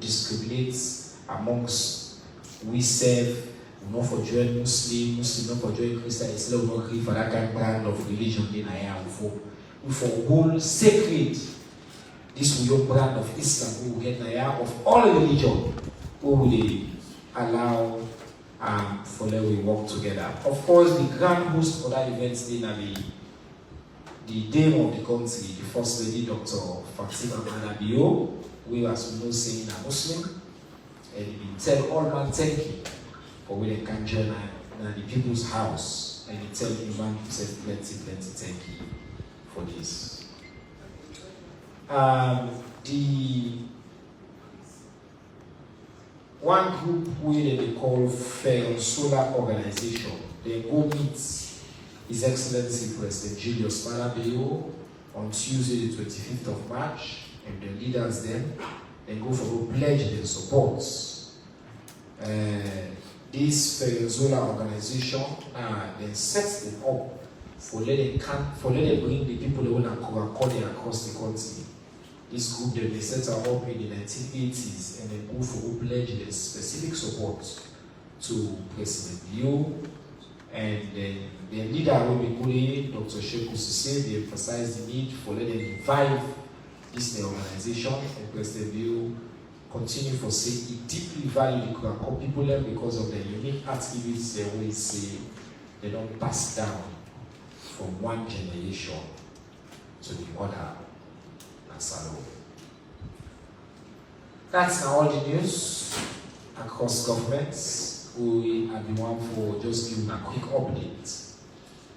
discriminates amongst we serve, we not for join Muslim not for join Christian, it's not agree for that kind of brand of religion in Aya we for whole sacred this will your brand of Islam we will get Aya of all religion who will allow for them we work together. Of course, the grand host for that event is the dame of the country, the First Lady Dr. Fatima Manabio, who as we know saying a Muslim, and he tell all man thank you for when they can join the people's house, and he tell the man himself plenty thank you for this. The one group they call Fair Solar Organization, they go meet His Excellency President Julius Malabio on Tuesday the 25th of March, and the leaders then go for a pledge their support. This Fair Solar Organization then sets them up for letting bring the people who are calling across the country. This group they set up in the 1980s and then go for a pledge their specific support to President Liu. And then the leader will be Dr. Sheikh Sise, they emphasize the need for letting revive this organization, and President Liu continue for saying he deeply value the Krakau people because of the unique attributes they always say they don't pass down from one generation to the other. That's now all the news across governments. We are the one for just giving a quick update.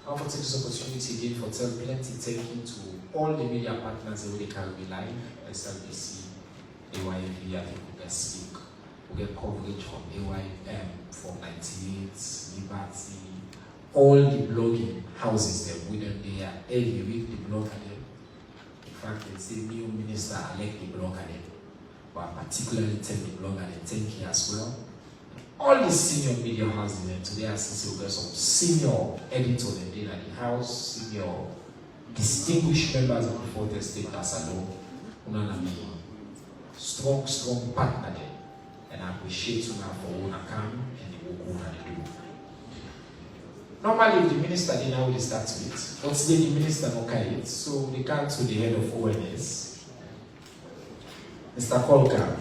I want to take this opportunity again for telling plenty thank you to all the media partners that we can be live, SLBC, AYV, I think we can speak. We get coverage from AYM, from 98, Liberty, all the blogging houses that we don't there every week the blog at them. In fact, they say new minister elect the blog at them, but particularly tell the blog at them thank you as well. All the senior media houses today, I see we got some senior editors in the house, senior distinguished members of the Fourth Estate Asalo, strong partner there, and I appreciate you now for what I can and the work they do. Normally, if the minister didn't know they start with, but today the minister no carry it, so they come to the head of ONS, Mr. Kolka.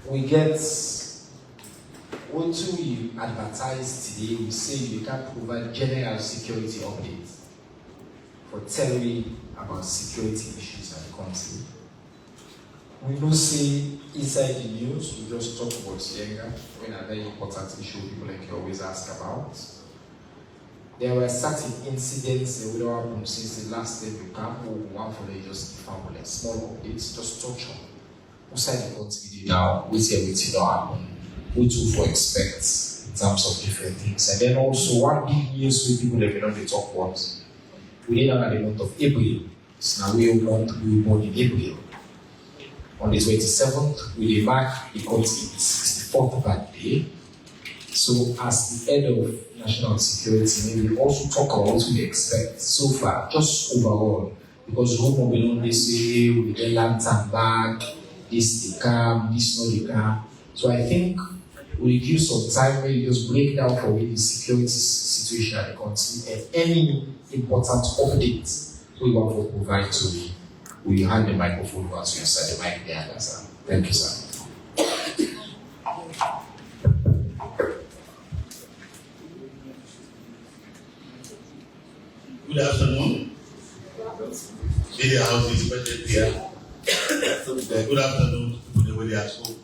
We get what we advertise today. We say you can provide general security updates for telling about security issues in the country. We don't say inside the news, we just talk about Yenga, when a very important issue people like you always ask about. There were certain incidents that would have happened since the last day we come, or one for them just found like small updates, just touch on outside the country now, we see everything that happen, what to for expect in terms of different things. And then also one big news with people that we know they talk about. We did have the month of April. So now we were born in April. On the 27th, we mark the country's 64th birthday. So as the head of national security, we also talk about what we expect so far, just overall. Because rumor belong they say we get lantern back, this they come, this no they come. So I think we'll give some time where you just break down for me the security situation at the country and any important updates we want to provide to me. We hand the microphone over to you, sir. The mic there, sir. Thank you, sir. Good afternoon. Media house is present here. Good afternoon to the way at home.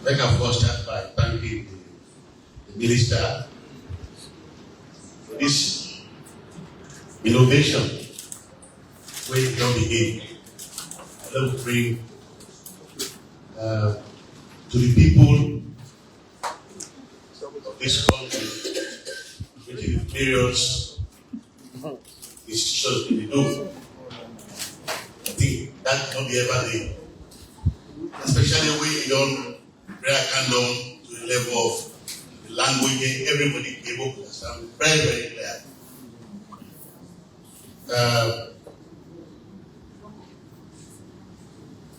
Let us first start by thanking the minister for this innovation where it can behave. Let us bring to the people of this country with the various institutions they do. I think that cannot be ever done. Especially when you don't bring a down to the level of the language and everybody able to understand very, very clear.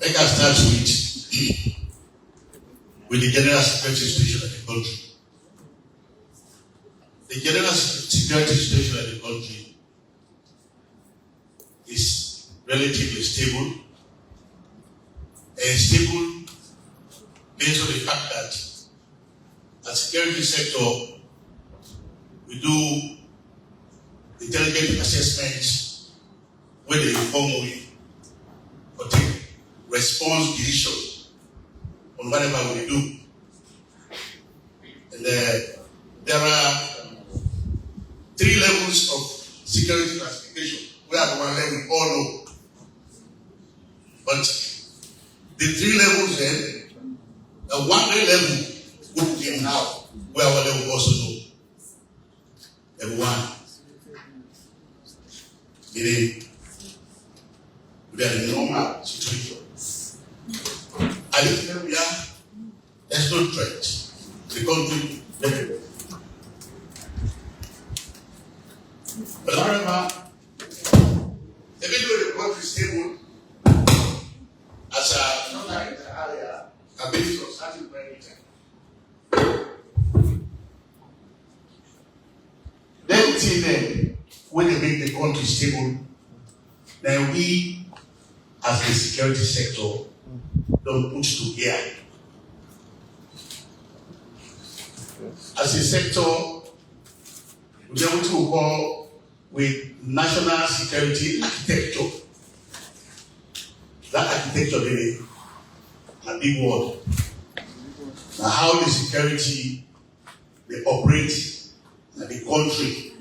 Let us start with the general security situation of the country. The general security situation of the country is relatively stable, and stable based on the fact that as security sector we do intelligent assessments where they inform we or take response decision on whatever we do. And there are 3 levels of security classification. We are the one level we all know. But the 3 levels then, the 1 level we begin now, where our level also know. Level 1. Meaning, we are in a normal situation. And if we are, there's no threat. The country, everywhere. But however, even though the country is stable, as a normal in the area, a basis of certain parameter. Then till then, when they make the country stable, then we, as the security sector, don't put to gear. As a sector, we are what we call with national security architecture. That architecture really a big word. Now how the security they operate in the country.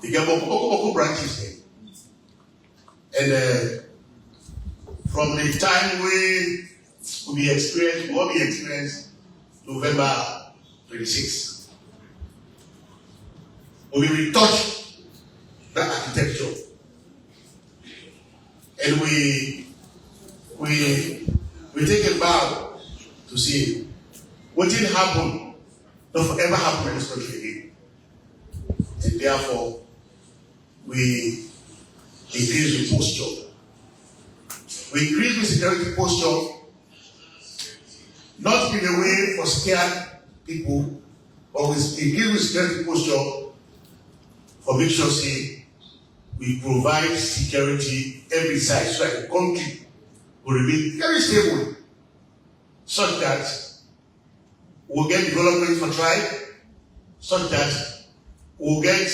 They get multiple branches there. And from the time we experienced November 26. We will retouch that architecture. And we take a bow to see what didn't happen, don't ever happen in this country again. And therefore, we increase the posture. We increase the security posture, not in a way for scared people, but we increase the security posture for make sure say we provide security every side so that the country will remain very stable, such that we'll get development for tribe, such that we'll get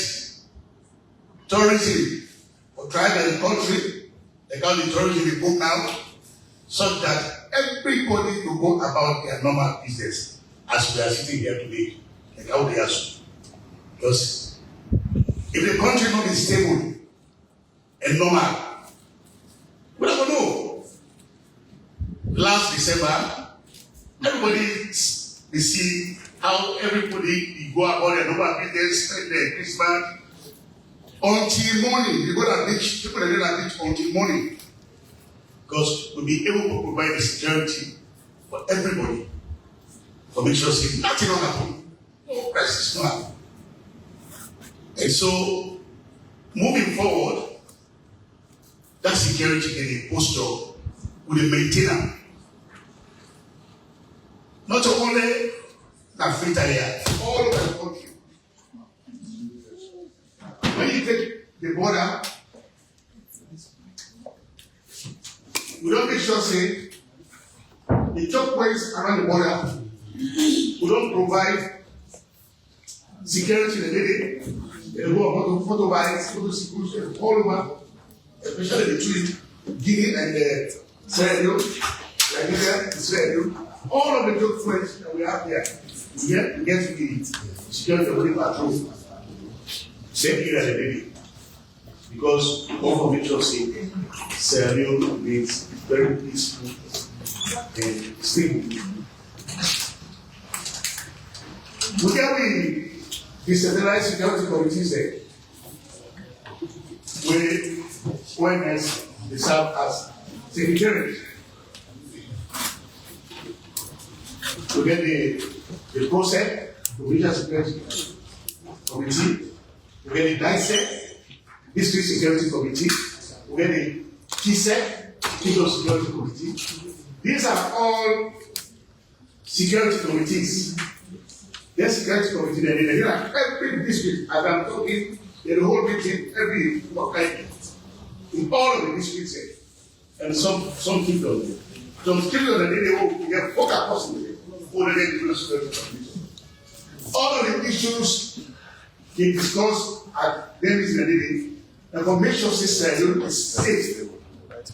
tourism for tribe and country, the kind of tourism we go now, such that everybody will go about their normal business as we are sitting here today, like how they are. Because if the country not is stable and normal, we don't know. Last December, everybody we see how everybody go about their normal business, spend their Christmas until morning. You go to the beach, people are going to the beach until morning. Because we'll be able to provide the security for everybody. For make sure say nothing will happen. No crisis will happen. And so, moving forward, that security in the posture will be maintained. Not only in Africa here, all over the country. When you take the border, we don't make sure say the checkpoints around the border. We don't provide security in the day. They go on motorbikes, motorcycles, all over, especially between Guinea and Sierra Leone, Nigeria, Sierra Leone. All of the checkpoints that we have here, we get to the security of the patrol. Same here as a baby. Because all of it just say Sierra Leone means very peaceful and stable. We can decentralized security committees there. ONS they serve as secretaries. We get the process, the regional security committee. We get the DICE, District Security Committee. We get the TSEC, National Security Committee. These are all security committees. The security committee, they are every district, as I'm talking, they hold meeting every fortnight in all of the districts, and some people, some people that they will get focused possibly for the national security committee. All of the issues they discuss at the meeting, the information system is safe.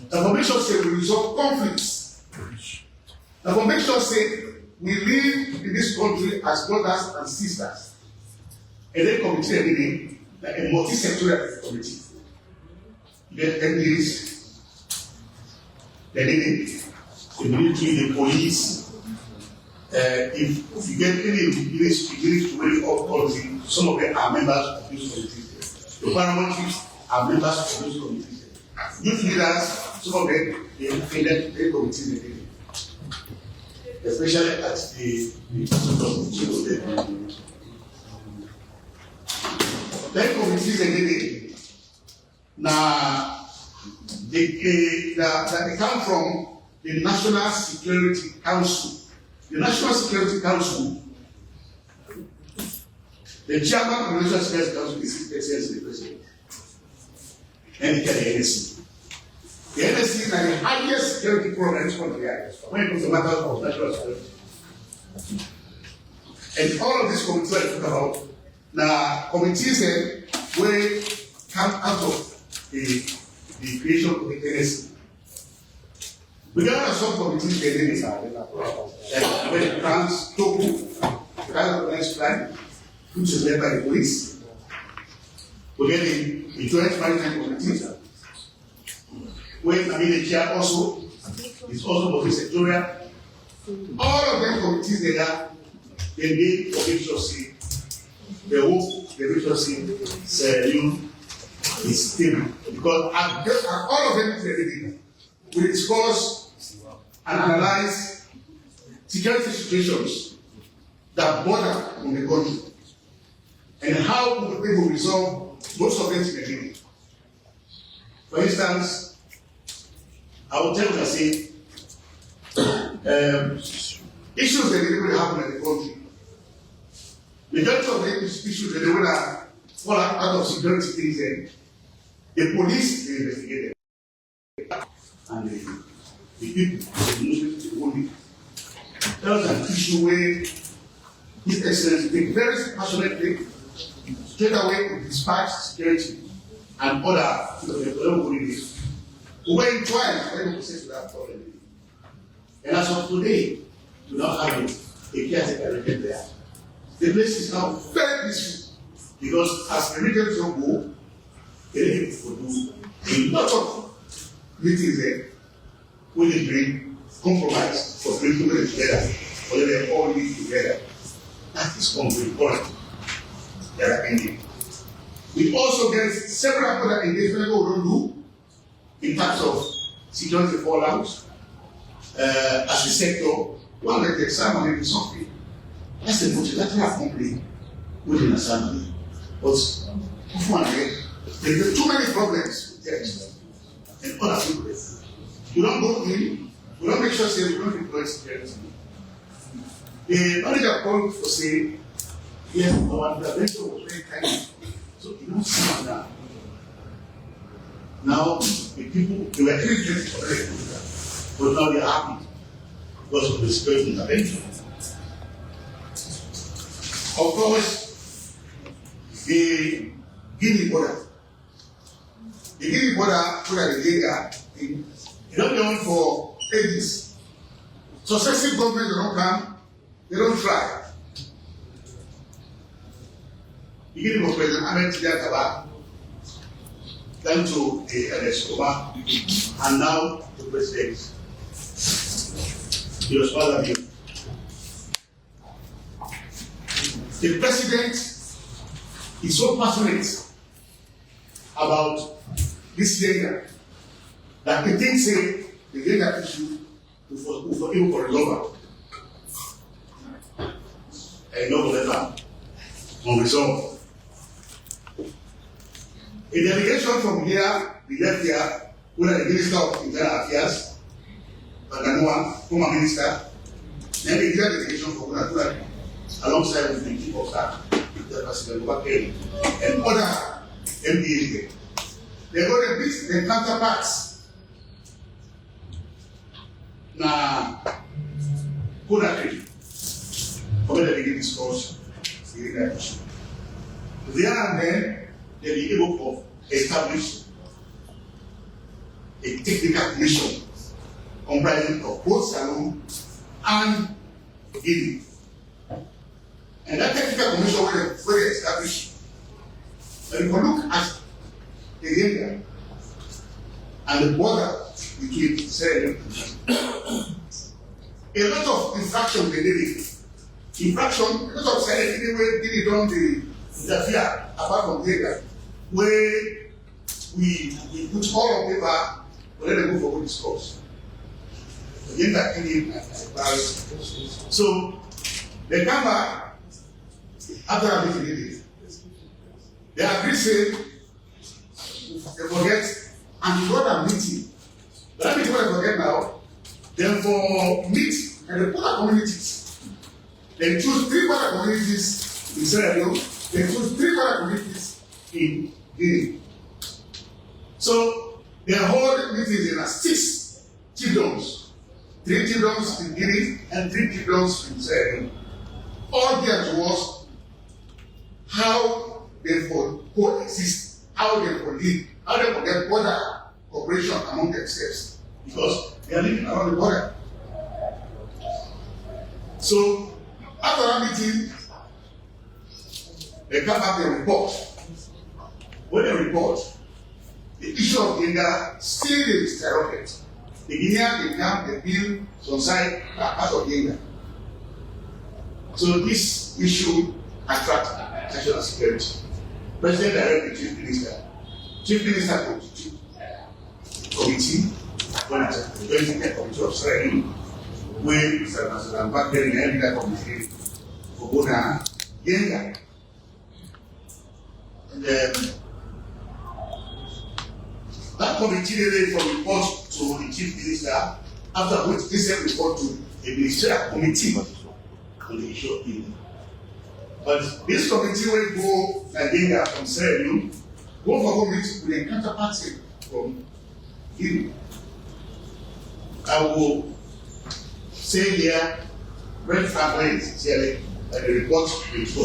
The information system will resolve conflicts. The information system we live in this country as brothers and sisters. And then committee like a multi-sectorial committee. You get MPs, the military, the police. If you get any ministry to really up policy, some of them are members of these committees. The paramount chiefs are members of those committees. Youth leaders, some of them, they are headed the committees. Especially at the then committees again. Now they come from the National Security Council. The National Security Council, the chairman of the National Security Council is the president. And the NSC. The NSC is the highest security program in this country when it comes to matters of national security. And all of these committees I talk about, now committees will come out of the creation of the NSC. We got a subcommittees when it comes to the kind of next plan, which is led by the police. We get the joint maritime committee. When the chair also is also multi-sectorial. All of them committees they need for efficiency. The whole efficiency is stable because all of them we discuss and analyze security situations that border on the country and how the people resolve most of them together. For instance, I will tell you, I say, issues that really happen in the country. Majority of the issues that they will fall out of security things, the police they investigate them. And the people, the only. That was an issue where His Excellency take very passionately, straight away dispatch security and order to the police. We went twice when we said that problem. And as of today, we now have a caretaker region there. The place is now very peaceful because as the regions don't go, they will do a lot of meetings there when they bring compromise for bringing them together, or they all live together. That is important. They are ending. We also get several other engagements we don't do in terms of security fallout as a sector. One like the exam is something. That's a multilateral company within a family. But there are too many problems with that and other people. We don't go in, we don't make sure we don't employ security. The manager called for saying, yes, our intervention was very kind. So you don't see now. Now the people they were really for it, but now they are happy because of the security intervention. Of course, the Guinea border. The Guinea border to Nigeria, they don't be on for ages. Successive governments don't come, they don't try. The Guinea was President Ahmed Tidiane then to Escobar, and now the president. He was father here. The president is so passionate about this area that he thinks the area issue for him for a lover. And no letter on resolve. A delegation from here, we left here who are the Minister of Internal Affairs, Baganuan, former minister, then the Indian delegation for Gunatula, alongside with the chief of staff, the President Obake, and other MDAs. They go to meet their counterparts. Now, Conakry, for whether they discuss the issue. There and then, they be able to establish a technical commission comprising of both Salon and Guinea. And that technical commission will be established. When you look at the area and the border between Sierra Leone, a lot of infraction they did it. Infraction, a lot of Sierra Leone where Guinea don't interfere apart from the area where we put all on paper to let them go for good discourse. So they come back after a meeting. They agree say they forget and before that meeting. That meeting what they forget now, then for meet and the border communities. They choose 3 border communities in Sierra Leone, they choose 3 border communities in Guinea. So they hold meetings in 6 chiefdoms. 3 chiefdoms in Guinea and 3 chiefdoms in Sierra Leone. All geared towards how they coexist, how they live, how they can get border cooperation among themselves, because they are living around the border. So after that meeting, they come back and report. When they report, the issue of gender still is skyrocketed. The Guinean, they come, they build some side part of gender. So this issue attracts national security. President directed the Chief Minister. Chief Minister constituted committee, when it's the Joint Committee of Sierra Leone, where Mr. National back then in that committee for Bona Yenga. And that committee they from report to the Chief Minister, after which they sent report to a ministerial committee on the issue of gender. But this committee will go Nigeria from Sierra Leone, go for committee with a counterparty from Guinea. I will say here, very frankly, sincerely, that the report was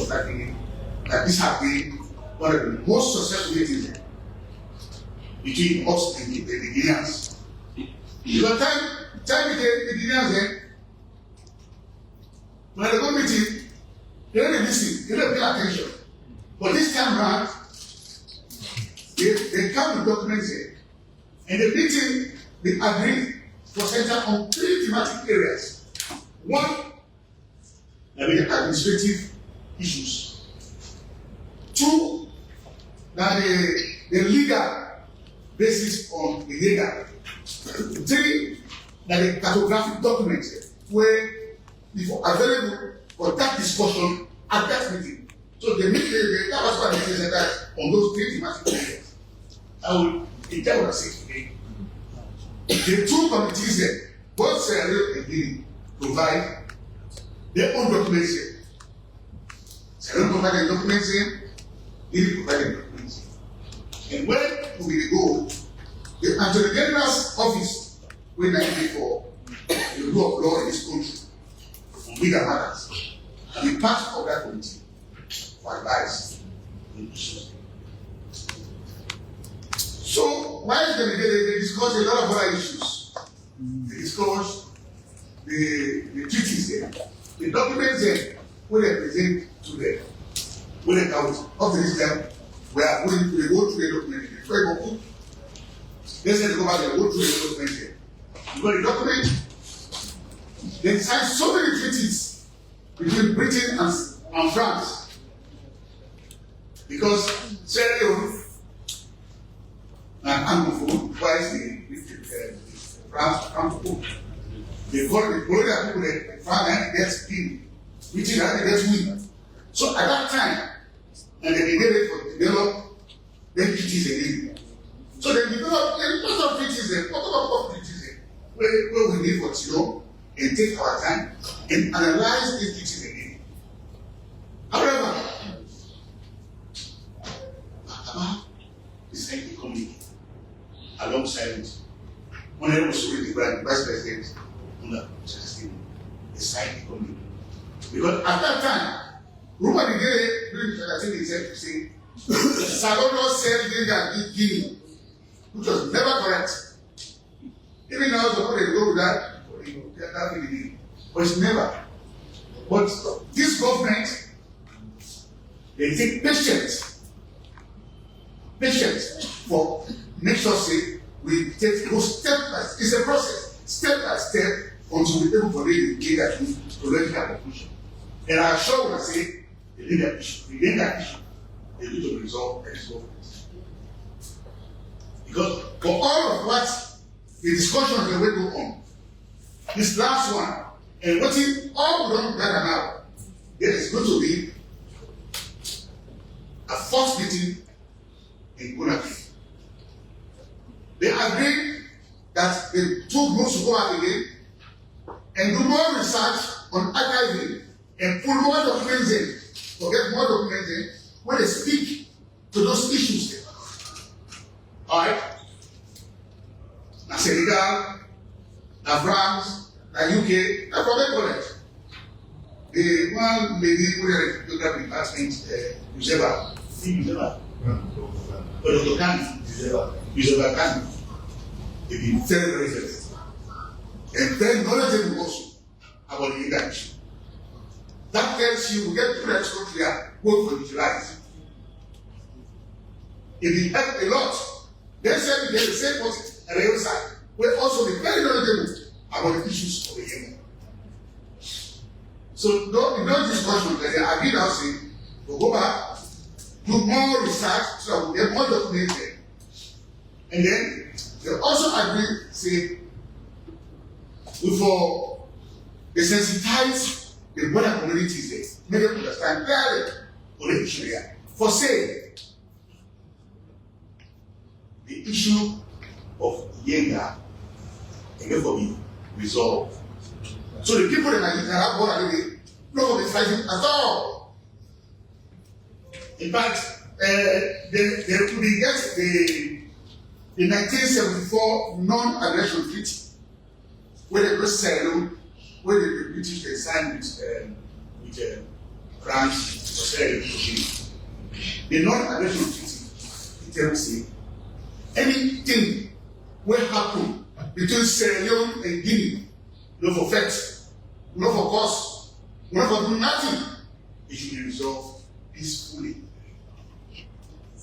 that this has been one of the most successful meetings between us and the Guineans. Because time the Guineans when they go meeting, they don't listen, they don't pay attention. But this time around, they come with documents here. And the meeting, they agree to center on 3 thematic areas. One, that is the administrative issues. 2, that the legal basis on the legal. 3, that the cartographic documents where if available for that discussion at that meeting. So the meeting center on those 3 thematic areas. I will tell what I say today. The 2 committees there, both Sierra Leone and Guinea, provide their own documents here. Sierra Leone provide their documents here, Guinea provide their documents here. And where will be the goal? The Attorney General's office, when I pay for the rule of law in this country, on legal matters, and be part of that committee for advice on issues. So, while they discuss a lot of other issues, they discuss the treaties there, the documents there, where they present to them, where they count. Up to this time, we are going to go through the document. They said to go back and go through the document here. You got the document, they signed so many treaties between Britain and France. Because Sierra Leone and Anglophone, twice the France, they call the colonial people that France and gets in, Britain and gets win. So at that time, and they did it for develop then treaties again. So they develop a lot of criticism, where we need what you know and take our time and analyze these criticism again. However, about the side economy alongside it, when I was with the vice president under the side economy. Because at that time, rumor began during the 1987 to say Salvador said they Guinea, which was never correct. Even now, somebody go with that, but it's never. But this government, they take patience for make sure say we go step by step. It's a process, step by step, until we able for them to get that to reach that conclusion. And I assure you, I say, the leader issue, they need to resolve this government. Because for all of what the discussion that will go on, this last one, and what if all we don't gather now, there is going to be a first meeting in Conakry. They agreed that the two groups will go out again and do more research on archiving and pull more documents in, or get more documents in, when they speak to those issues there. Alright? Na Senegal, na France, na UK, na from college. The one lady who had a geography department, Uzeba, Dr. Kani, Uzeba Kani, they be very, very sensitive and very knowledgeable also about the legal issue. That tells you we get people experts here both for utilize. It will help a lot. They said they the same person at the other side. We'll also be very knowledgeable about the issues of the Yemen. So in those discussions, they agreed now saying, we'll go back, do more research so that we'll get more documented. And then they also agreed, say, before they sensitize the border communities there, make them understand clearly on the issue here. For say, the issue of Yenga and therefore be resolved. So the people in Nigeria border today, not going to be fighting at all. In fact, they could get the 1974 non-aggression treaty, where they go Sierra, where the British they signed with France, the non-aggression treaty, it tells you anything will happen between Sierra Leone and Guinea, no for facts, no for cause, no for nothing. It should be resolved peacefully.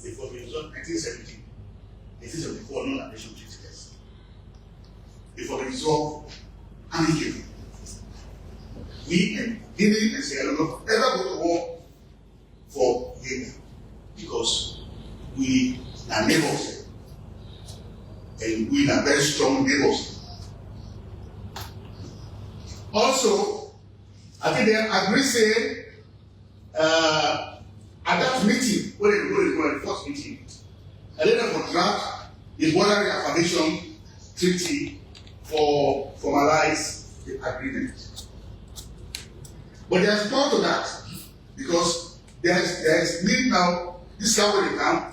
It was resolved 1970, 1974 non-aggression treaty. It was resolved amicably. We and Guinea and Sierra Leone ever go to war for Guinea because we are neighbors and we are very strong neighbors. Also, I think they agree say at that meeting, when they go the first meeting, and then they draft the border reaffirmation treaty for formalize the agreement. But there's more to that because there is need now. This is how they come.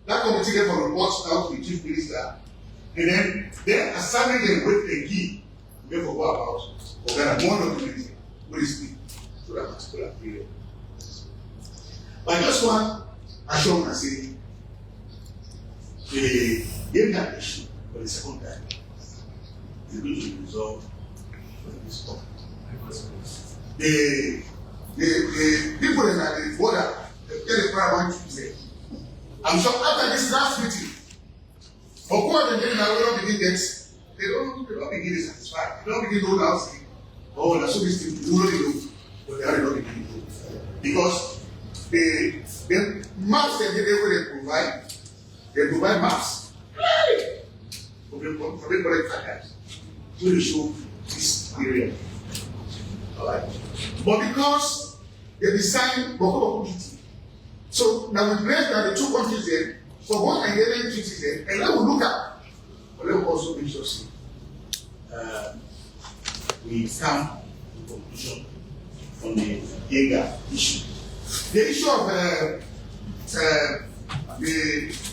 That committee gave a report now to the chief minister, and then their assignment them with the key. We have to go about organize more documentation with this thing to that particular period. But I just want assurance say the Yenga issue for the second time is going to be resolved for this topic. The people in the border, they get the prayer one Tuesday. I'm sure after this last meeting, for what they now will not begin this, they don't begin to satisfy. They don't begin to now say, oh, that's so this thing we already do, but they are not beginning to do. Because the maps that they provide maps. For the correct factors. To show this area. Alright. But because they designed Boko Treaty, so now we place that the two countries there, for what I hear them treating them, and let me look at, but let me also make sure we come to conclusion on the Yenga issue. The issue of the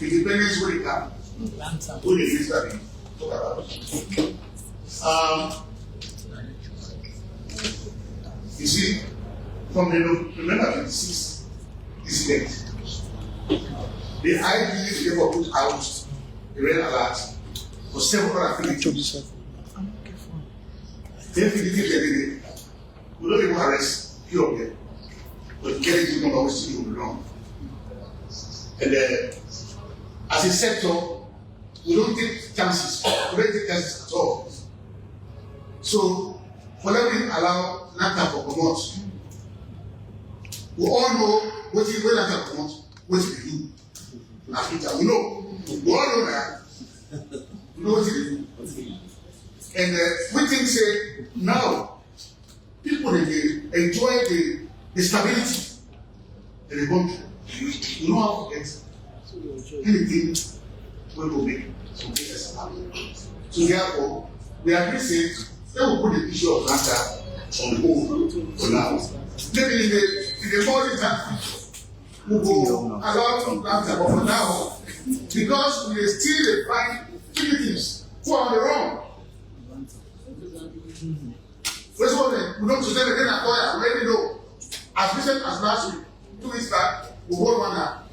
independence will come. Who did this study? Talk about. You see, from the November 26th incident, the IDs therefore put out a red alert for several activities. Then we don't even arrest few of them, but get it to know what we belong. And as a sector, we don't take chances. We don't take chances at all. So, whenever we allow NACA for promote, we all know what is when NACA promote, what they do. After we know, we all know that. We know what they do. And we think say now people they enjoy the stability in the country. You know how to get anything we will make some business happen. So therefore, we agree say they will put the issue of NACA on hold for now. Maybe in the more distant future, we will allow some NACA, but for now, because we still find fugitives who are on the run. First of all, we don't present again at all. I already know. As recent as last week, 2 weeks back, we hold one up.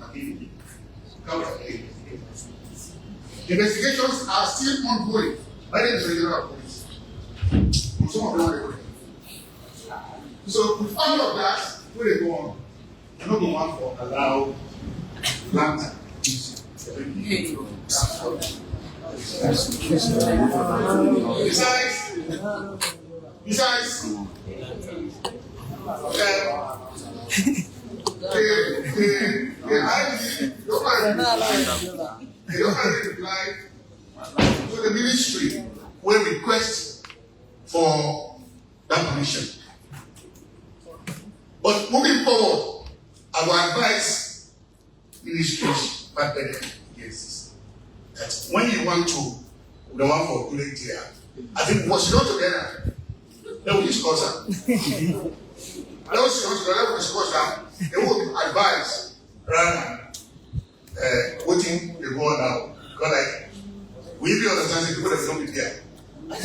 Investigations are still ongoing by the General Police. Some of them are recording. So, with all of that, we will go on. I'm not going on for allow lantern. Besides, the ID replied to the ministry when request for that permission. But moving forward, I will advise ministries back then yes, that when you want to the one for pulling here, I think was not together. They will discuss that. They will discuss that. They will advise rather than waiting the go now. Because like we be understand the people that don't be there. But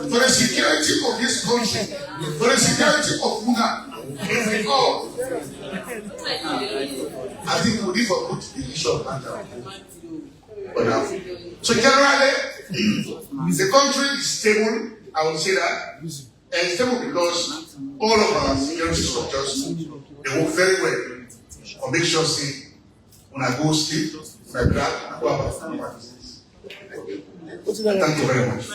for the security of this country, for the security of Muna, all, I think we need to put the issue of Panther. So generally, the country is stable, I would say that, and stable because all of our security structures, they work very well. Or make sure, see, when I go sleep, when I grab, I go about my business. Thank you very much.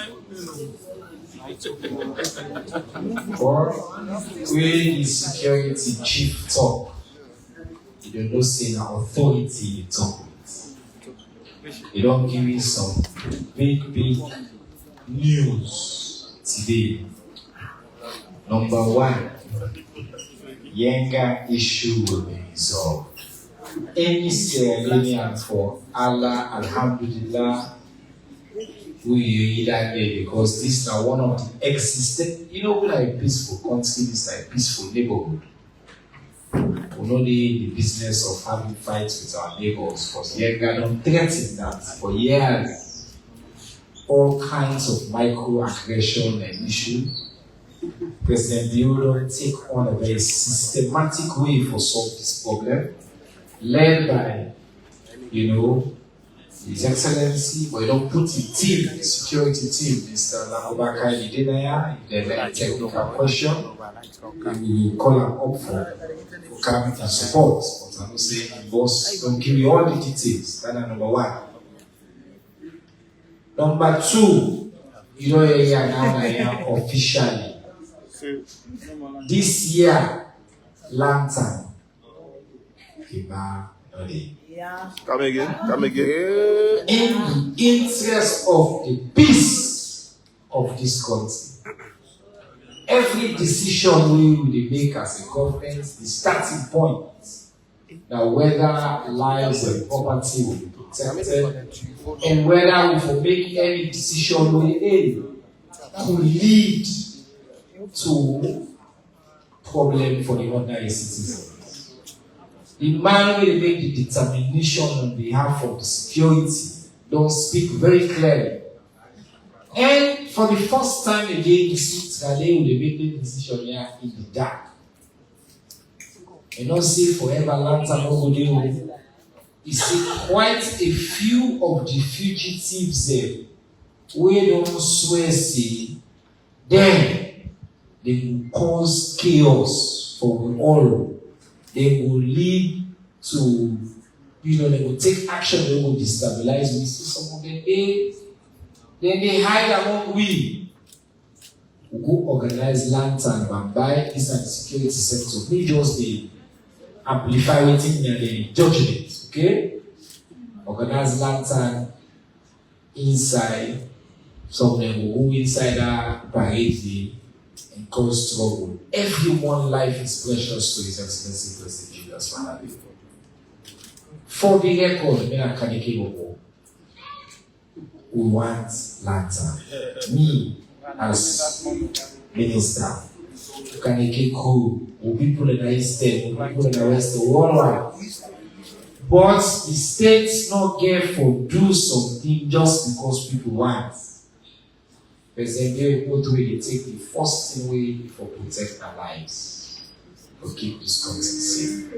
Or, when the security chief talk, you don't say an authority talk. You don't give me some big news today. Number one, Yenga issue will be resolved. Any ceremony for Allah, Alhamdulillah, we that day because this is one of the existing, we are a peaceful country, this is a peaceful neighborhood. We don't need the business of having fights with our neighbors because Yenga don't threaten that for years. All kinds of microaggression and issue. President Leone take on a very systematic way for solve this problem, led by, His Excellency, but you don't put the team, the security team, Mr. Lakobaka Idenaya, if there's any technical question, we will call him up for coming and support. But I'm not saying, boss, don't give me all the details. That's number one. Number two, officially. This year, lantern. Come again. In the interest of the peace of this country, every decision we will make as a government, the starting point that whether lives and property will be protected, and whether we will make any decision could lead to problem for the ordinary citizens. The man will make the determination on behalf of the security don't speak very clearly. And for the first time again, the seats that they will make the decision here in the dark. And not say forever lantern over. You see quite a few of the fugitives there. We don't swear see, then they will cause chaos for all. They will lead to, they will take action, they will destabilize. We see some of them, then they hide among we. We go organize lantern and buy this and security sector. We just they amplify waiting in the judgment, okay? Organize lantern inside. Some of them will go inside our parade and cause trouble. Everyone's life is precious to His Excellency President Julius Malala. For the record, we want lantern. Me, as minister, crew, people in the eastern, people in the west, worldwide. But the states not get for do something just because people want. President they take the first thing way for protect our lives, for keep this country safe.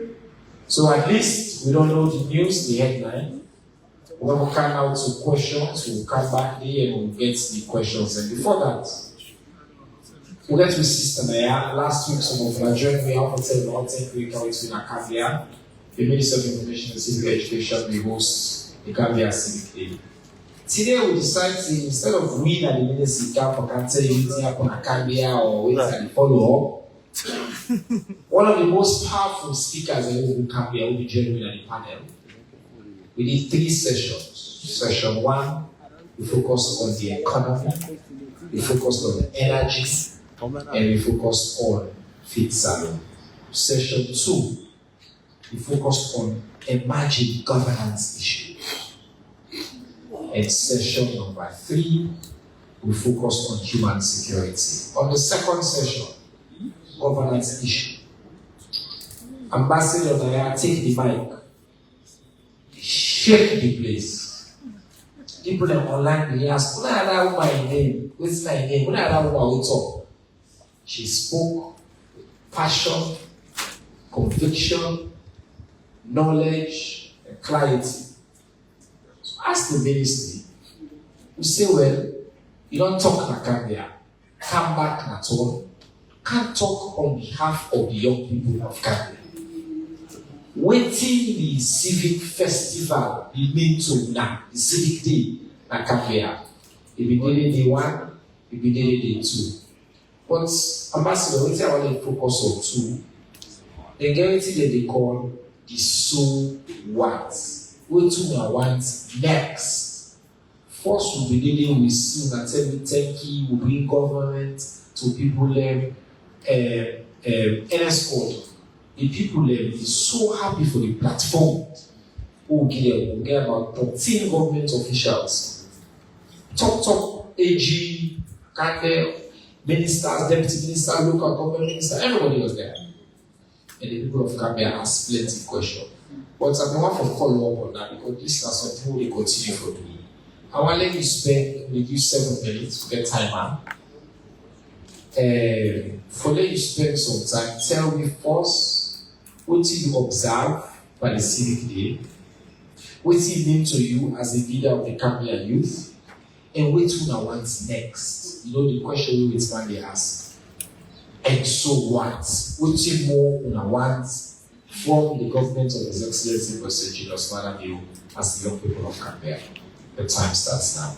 So at least we don't know the news, the headline. When we come out to questions, we'll come back there and we'll get the questions. And before that, we'll get to system here. Last week, some of our journey, we have to tell about 10 weeks how it's been a Gambia. The Minister of Information and Civic Education will host the Gambia Civic Day. Today, we decide to, instead of we and the ministry can tell you what's happening at Gambia or wait and follow up, one of the most powerful speakers in Gambia will be joining at the panel. We did 3 sessions. Session 1, we focused on the economy, we focused on energy, and we focused on feed salon. Session 2, we focused on emerging governance issues. And session number 3, we focused on human security. On the second session, governance issue. Ambassador Naya, take the mic. Shake the place. People are online, they ask, what are my name? What's my name? What are we talk? She spoke with passion, conviction, knowledge, and clarity. So ask the ministry. You say, well, you don't talk na Gambia. Come back na all. Can't talk on behalf of the young people of Gambia. Waiting the civic festival, the mean to now, the civic day, na Gambia. It be day 1, it be day 2. But Ambassador, we say I want to focus on 2. The guarantee that they call the so what. What to want next. First, we'll be dealing with soon and tell me will bring government to people NS code. The people is so happy for the platform. We'll get about 13 government officials. Top AG, Kande, ministers, deputy ministers, local government ministers, everybody was there. And the people of Gambia asked plenty of questions. But I don't want to follow up on that because this is something we continue for doing. I want to let you spend maybe 7 minutes to get time. For let you spend some time, tell me first what you observe by the civic day, what it means to you as a leader of the Gambian youth, and what you want next. You know the question we will they ask. And so what? What you more want from the government of His Excellency President Julius Malala as the young people of Gambia? The time starts now.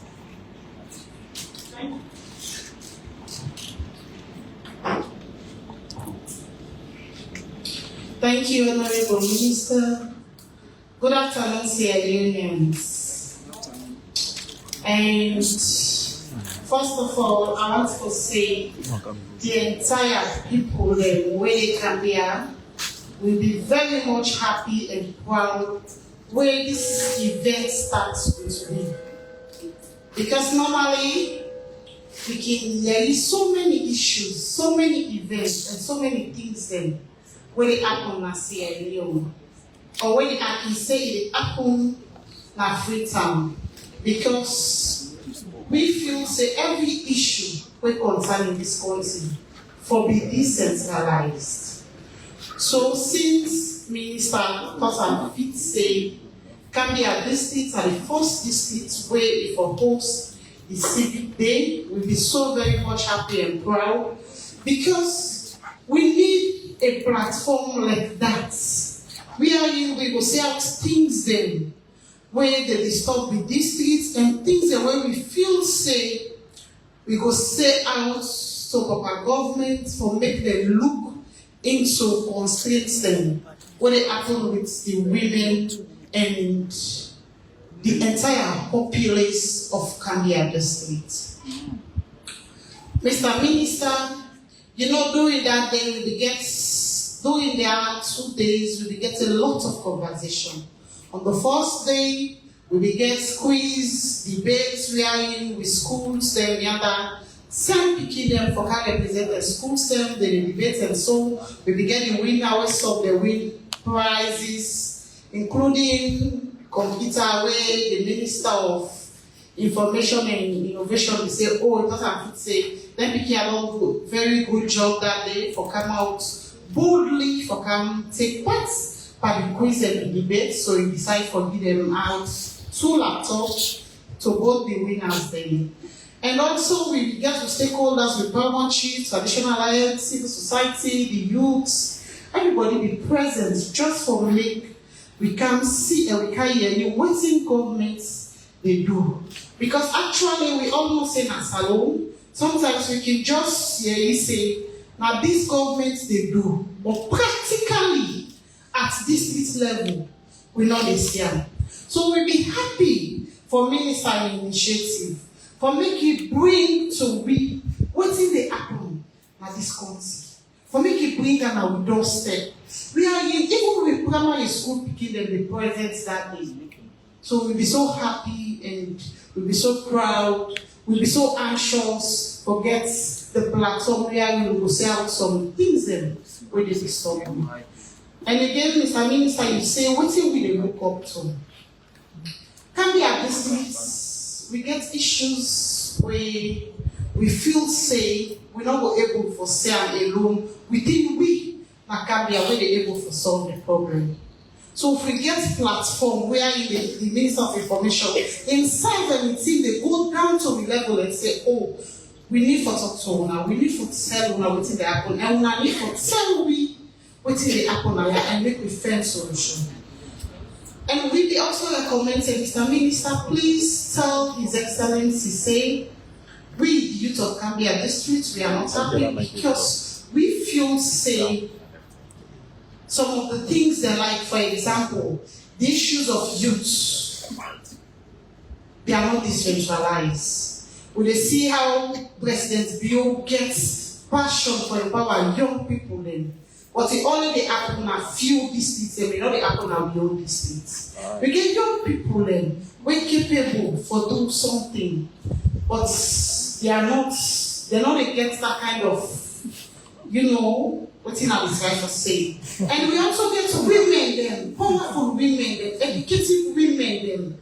Thank you, Honorable Minister. Good afternoon, Sierra Leoneans. And first of all, I want to say the entire people where they can be will be very much happy and proud when this event starts with me. Because normally, there is so many issues, so many events, and so many things then when it happen na Sierra Leone. Or when it happen, say it happen na Freetown. Because we feel say every issue we concern in this country for be decentralized. So since Minister Kosan fit say Gambia district are the first district where if for host the civic day, we'll be so very much happy and proud because we need a platform like that. We will say out things then where they disturb the districts and things that where we feel say we go say out to our government for make them look into constraints them what they happen with the women and the entire populace of Gambia district. Mr. Minister, during that day during their 2 days, we get a lot of conversation. On the first day, we get quiz, debates, with schools, then the other. Some picking them for how they present the schools, them, the debates, and so we begin the winners of the win prizes, including computer where the Minister of Information and Innovation will say, it doesn't say, then Piki do a very good job that day for come out boldly, for come take part by the quiz and the debate, so he decided to give them out 2 laptops to vote the winners then. And also we get to stakeholders with paramount chiefs, traditional alliance, civil society, the youths, everybody be present just for we can see and we can hear what governments they do. Because actually we all know say na salon, sometimes we can just say, now these governments they do, but practically at district level, we know they see them. So we'll be happy for Minister Initiative, for make it bring to we what's in the happen at this country. For make it bring them our doorstep. We are even with primary school picking them the presence that day. So we'll be so happy and we'll be so proud, we'll be so anxious, forget the platform where we will say out some things then where they disturb you. And again, Mr. Minister, you say, what will they look up to? Can be at districts, we get issues where we feel say we're not able to say alone within we Gambia where they're able to solve the problem. So if we get platform where the Minister of Information inside the meeting they go down to the level and say, we need to talk to una, we need to tell una what's in the happen, and una need to tell we what's in the happen and make we find solution. And we also recommended Mr. Minister, please tell His Excellency, say, we, the youth of Gambia district, we are not happy because we feel, say, some of the things that, like, for example, the issues of youth, they are not decentralized. We see how President Bill gets passion for empower young people then. But it only happen a few districts, and we know they happen a beyond districts. We get young people then, we're capable for doing something, but they're not against that kind of, what I was trying to say. And we also get women then, powerful women then, educated women then,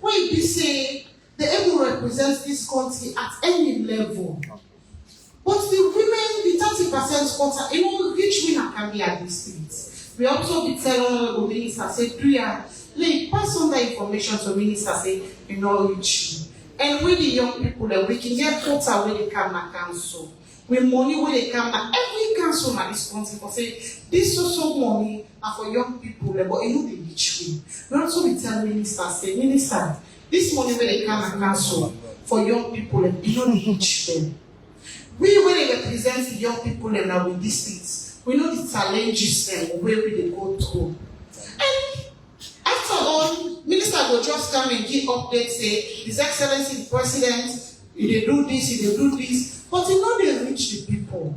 where we say they able to represent this country at any level. But the women, the 30% quota, rich women can be at this state. We also be telling the minister, say, pass on that information to minister, say, rich. And with the young people, we can get quota where they come na council. With money where they come na every council na this country for say, this social money are for young people, but the rich way. We also be telling minister, say, minister, this money where they come na council for young people, the rich them. We when they represent the young people and now with districts, we know the challenges and where we they go through. And after all, minister will just come and give updates, say, His Excellency the President, they do this, they do this, but they reach the people.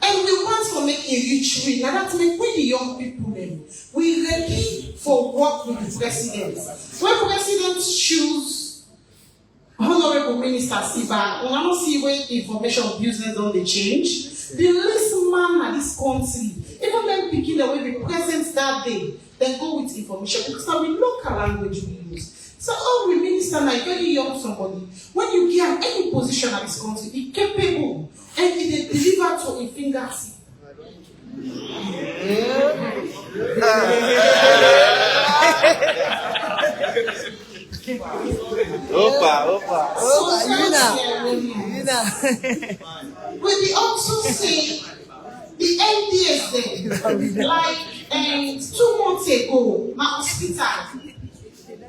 And we want to make a rich win. Now that make we the young people then, we ready for work with the president. When president choose Honorable Minister Siba, we want to see when information business don't they change. The least man at this country, even them picking the way we present that day, then go with information because now we local language we use. So all we minister like very young somebody, when you get any position at this country, be capable and it deliver to a fingertip. Opa. When we also say the NDS there, like 2 months ago, my hospital.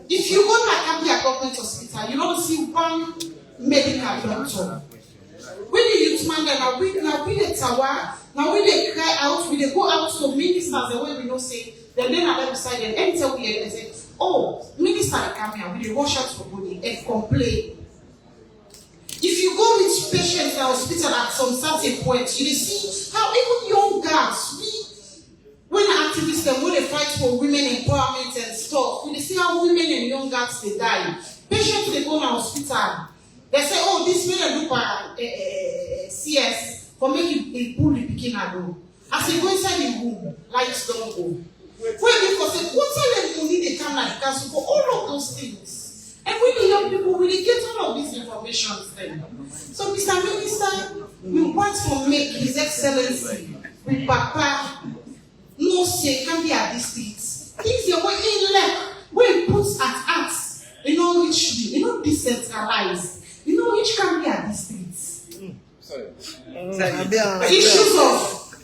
If you go to Akambia Government Hospital, you don't see one medical doctor. When the youth man there, now we the tower, now we they cry out, we they go out to ministers the way we don't say, then are them beside them, and tell me and say, oh, minister come here, we they wash out for body and complain. If you go with patients in the hospital at some certain point, you see how even young girls, when activists them when they fight for women empowerment and stuff, we see how women and young girls they die. Patients they go to the hospital, they say, oh, this man do CS for making a pull the pikin go. As they go inside the room, lights don't go. When people say, what tell them money they come like council for all of those things. And we the young people, we get all of these information then. So Mr. Minister, we want to make His Excellency with Papa no say can be at this streets. If you're going in left, where he puts at us, which decentralized, which can be at this streets. Issues of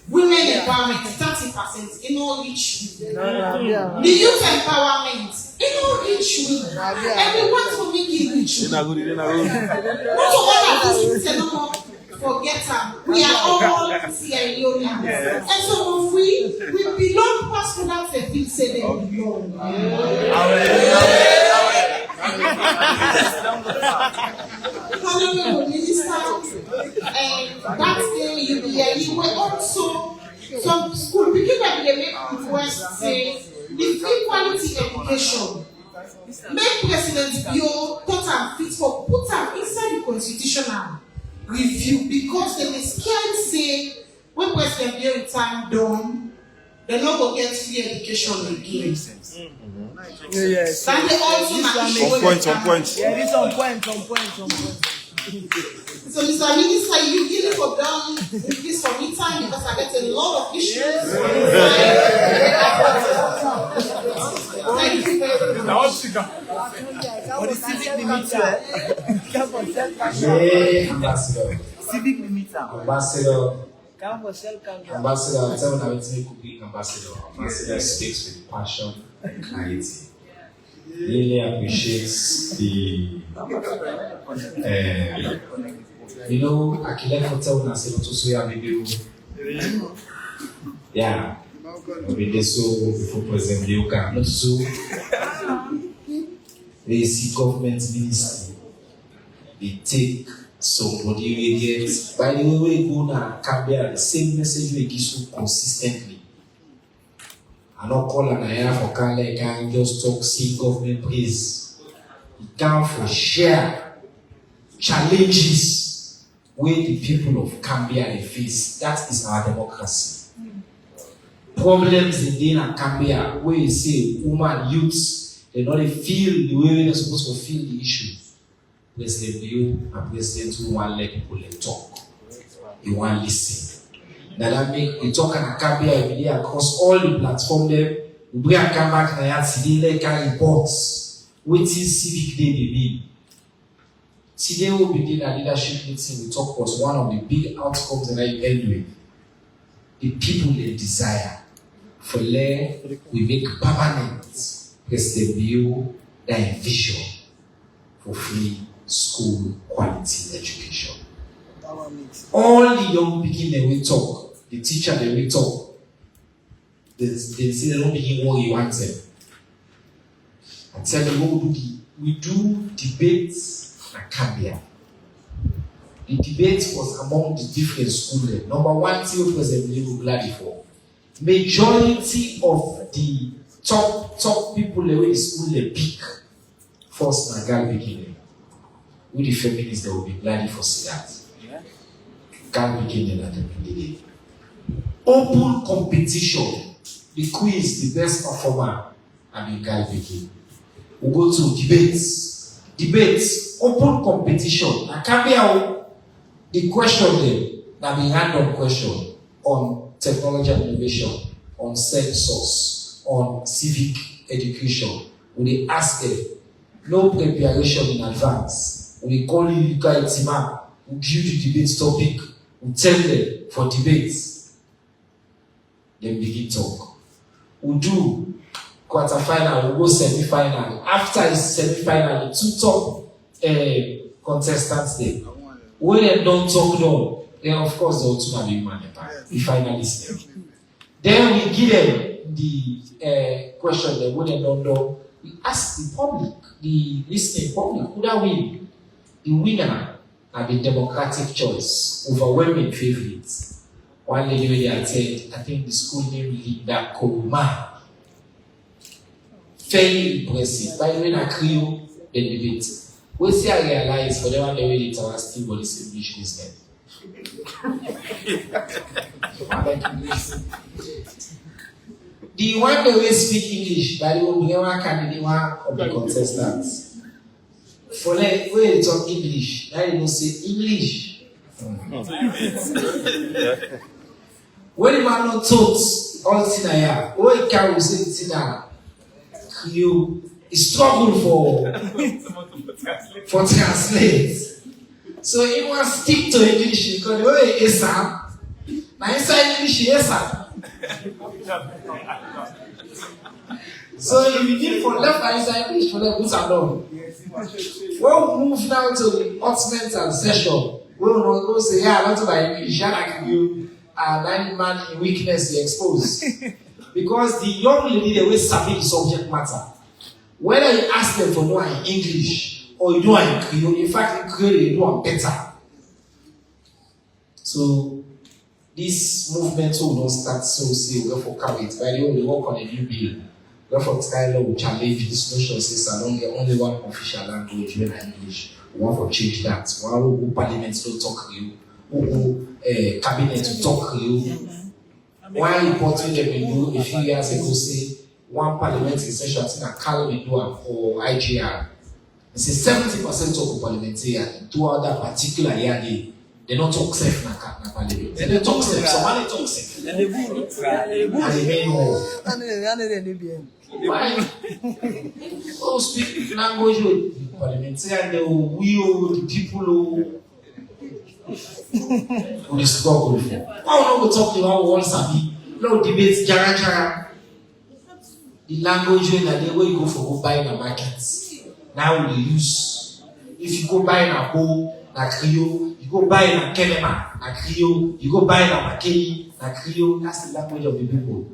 women empowerment, 30%, which the youth empowerment, which and we want to make it rich. Not to all of these things no more forget them. We are all Sierra Leoneans. And so we belong past that the people say they belong. Honorable Minister, that day you were also some school because that they make request say the free quality education. Make President Bio put them inside the constitutional review because they scared say when President Bio time done, they not go get free education again. Yes. And they also on point. Yeah, it's on point. So, Mr. Minister, you give it for down this for me time because I get a lot of issues. Thank you very much. Or the civic limiter. Yeah, Ambassador. Civic limiter. Ambassador, Ambassador, tell me how could be ambassador. Ambassador speaks with passion and clarity. Really appreciates the Akile Hotel na se to so ya video. Yeah. We so before President Leone not so they see government ministry. They take somebody we get by the way we go na Cambia the same message we give so consistently. I don't call an aya for Kale, can just talk, see government praise. You can for share challenges where the people of Gambia they face. That is our democracy. Problems in Dana Gambia where you say women, youths, they don't feel the way they're supposed to feel the issue. President you and President who want let people talk. You want listen. That make we talk and Gambia every day across all the platforms there. We bring a come back and today like carry reports. What is civic day they mean? Today we begin a leadership meeting. We talk about one of the big outcomes that I end with. The people they desire for there we make permanent President Bio that vision for free school quality education. All the young people they will talk. The teacher they will talk. They say they don't begin what you want them. I tell them we do debates and Gambia. The debate was among the different schools. Number one, till President Leone gladly for. Majority of the top people in the school they pick first na girl beginning. With the feminists they will be gladly for see that. Girl beginning at the beginning. Open competition. The quiz, the best performer, and the girl beginning. We go to debates. Debates, open competition. I can't be out. The question then, that be random question on technology and innovation, on census, on civic education. We ask them, no preparation in advance. We call you guys, we give you the debate topic, we tell them for debates. Then begin talk. We do quarterfinal, we go semi-final. After the semi-final, the two top contestants there. When they don't talk no, then of course they will too have human empire. The finalists. Then we give them the question that when they don't know, we ask the public, the listening public, who that win? The winner are the democratic choice, overwhelming favorites. One lady when they attend, I think the school name Linda Koma. Very impressive. By the way, I crew the debate. We see I realize for the one the way it's our still body English business. The one that we speak English, by the way, we never can be one of the contestants. For like when they talk English, now you don't say English. When the man not taught all thing here, what he can say thing now, you struggle for translate. So he wants to stick to English because the way he is now inside English yes sir. So if you need for left and inside English for them, put alone. When we move now to the ultimate and session, we will go say, yeah, I want to buy English, and I can you 9 man in weakness you expose. Because the young lady they will sabi the subject matter. Whether you ask them for know in English or you do in Creole, in fact in Creole you do better. So this movement will not start so say we for carry it. By the way, we work on a new bill. Therefore, Tyler will challenge this notion says only one official language when English. We want to change that. While we go parliament to talk Creole, we go cabinet to talk Creole. Why important them will do a few years ago say one parliamentary session in a Calumidua or IGR. They say 70% of the parliamentarians throughout that particular year they don't talk safe na parliament. They don't talk safe. Somebody talk safe. And they mean more. Why? Oh, speak language with parliamentarians, they will the people who will struggle for. Why we talk about one sabi? No debates, jara. The language that they will go for go buy in the markets. Now we use. If you go buy in a bowl, na Creole, you go buy in a Kenema, na Creole, you go buy in a Makeni, na Creole. That's the language of the people.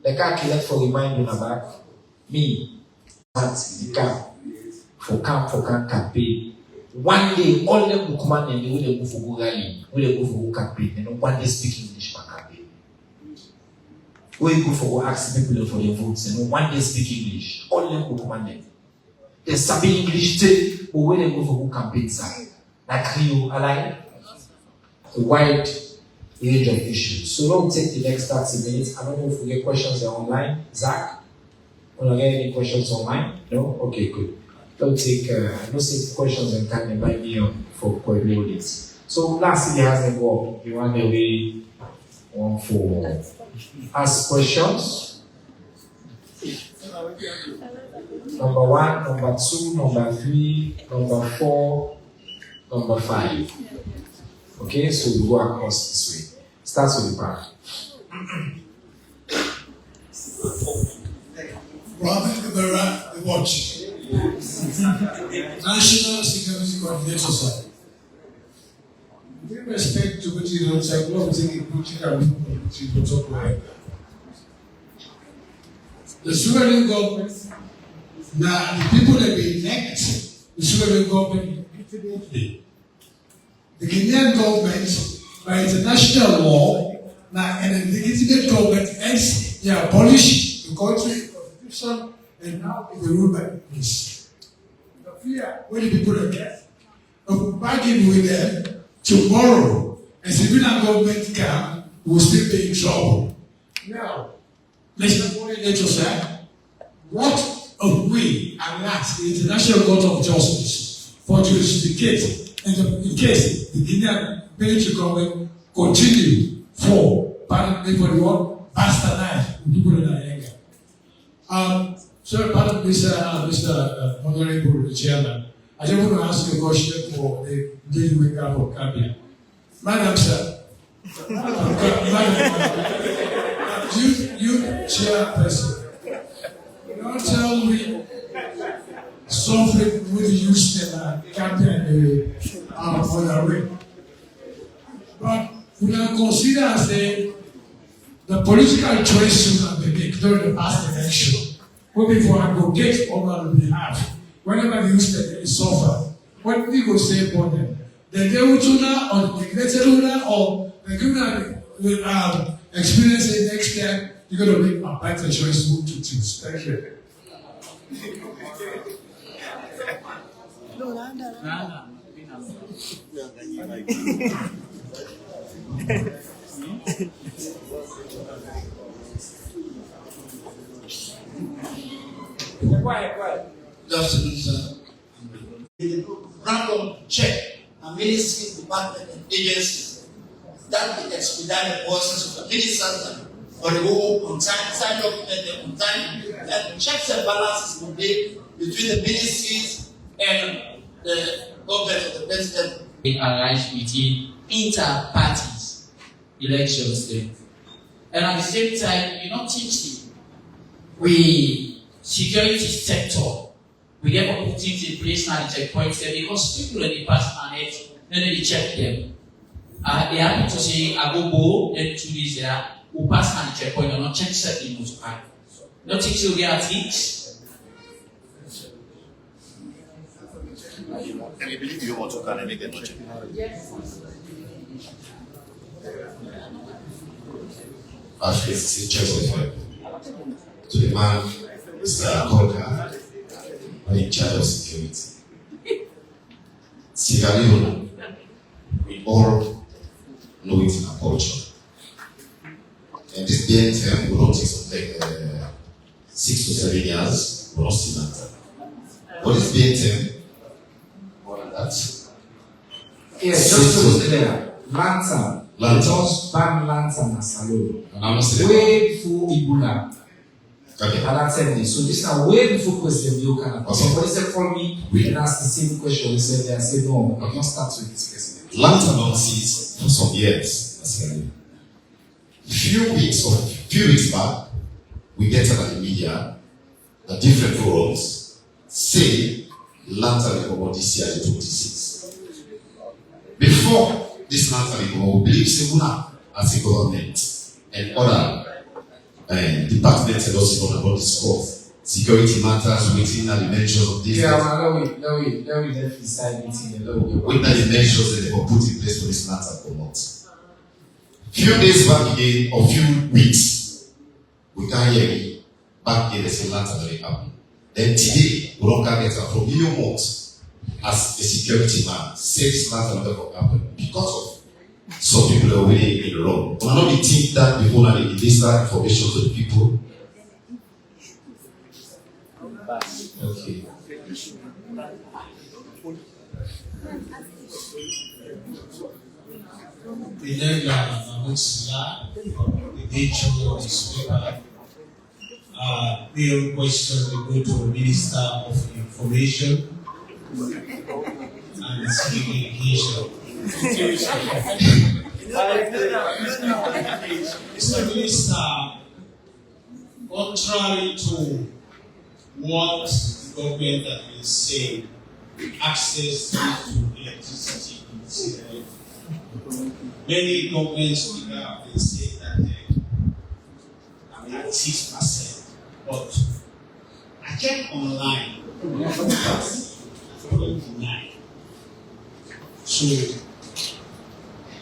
They can't collect for remind you about me. That's the camp for campaign. One day, all them will come and they will go for go rally, will go for go campaign. They don't one day speak English for campaign. When you go for go ask people for their votes, and one day speak English, all them will come and they sabi English too, but when they go for go campaign side, like Creole, align a wide range of issues. So don't take the next 30 minutes. I don't know if we get questions online. Zach, will I get any questions online? No? Okay, good. Don't take no say questions and can invite me on for query audits. So lastly, has them go. You want the way one for ask questions. Number 1, number 2, number 3, number 4, number 5. Okay, so we go across this way. Starts with the back. Robert Kabara, the watch. National Security Coordinator, sir. With respect to what you know, I don't think political people talk about. The sovereign government, now the people that we elect, the sovereign government, the Guinean government, by international law, now and the legitimate government ends, they abolish the country constitution and now they rule by peace. The fear when the people are get, of bargain with them tomorrow, and civilian government can will still be in trouble. Now, Mr. Coordinator said, what of we ask the International Court of Justice for jurisdiction in case the Guinean military government continue for the what bastardize people in anger. So, pardon Mr. Honorable Chairman, I just want to ask you a question for the lady wake up of Gambia. Madam, sir. You chairperson. You don't tell me something with Houston and Gambia on the way. But we can consider as the political choices that they make during the past election. When people advocate on our behalf, whenever the Houston is suffer, what people say about them, the Deutuna or the Gretzeluna or the Guna will experience it next time, you're going to make a better choice who to choose. Thank you. Good afternoon, sir. Random check and ministries, departments, and agencies that will expedite the process of the ministers or the whole on time, sign document on time, and checks and balances will be between the ministries and the government of the president. We arise within inter-parties elections then. And at the same time, you not teach them. We security sector, we get opportunities in place now, the checkpoints there because people in the past planet, then they check them. They happen to say, I go, then 2 days there, who pass on the checkpoint and not check certain motor car. Not teach you get at it. Can you believe you want to can and make them check? Yes. Actually, it's interesting to the man, Mr. Kolka, in charge of security. Sierra Leone, we all know it in our culture. And this BNTM will not take something 6 to 7 years, we'll not see that. What is BNTM? More than that. Yes, just to be clear, lantern. Just ban lantern as alone. Way before Ebola. Okay. So this is way before President Leone. Okay. Somebody said call me and ask the same question. They said, I said no, I can't start with this president. Lantern on seas for some years. Few weeks back, we get on the media, the different forums say lantern will come this year in 26. Before this lantern will we believe Simuna as a government and other departments and also going to discuss security matters within the dimensions of this. Yeah, let me decide meeting with the dimensions that they will put in place for this lantern or not. Few days back again, or few weeks, we can't hear me. Back again, there's a lantern that happened. Then today, we don't get it from Leone as a security man, say this lantern will happen because of some people are already in the wrong. But not think that before they release that information to the people. Okay. The name Mahmoud Salah, the nature of this paper. Real question will go to the Minister of Information and Civic Education. Mr. Minister, contrary to what the government has been saying, access to electricity in Sierra Leone. Many governments have been saying that at 6%. But I checked online, 29. So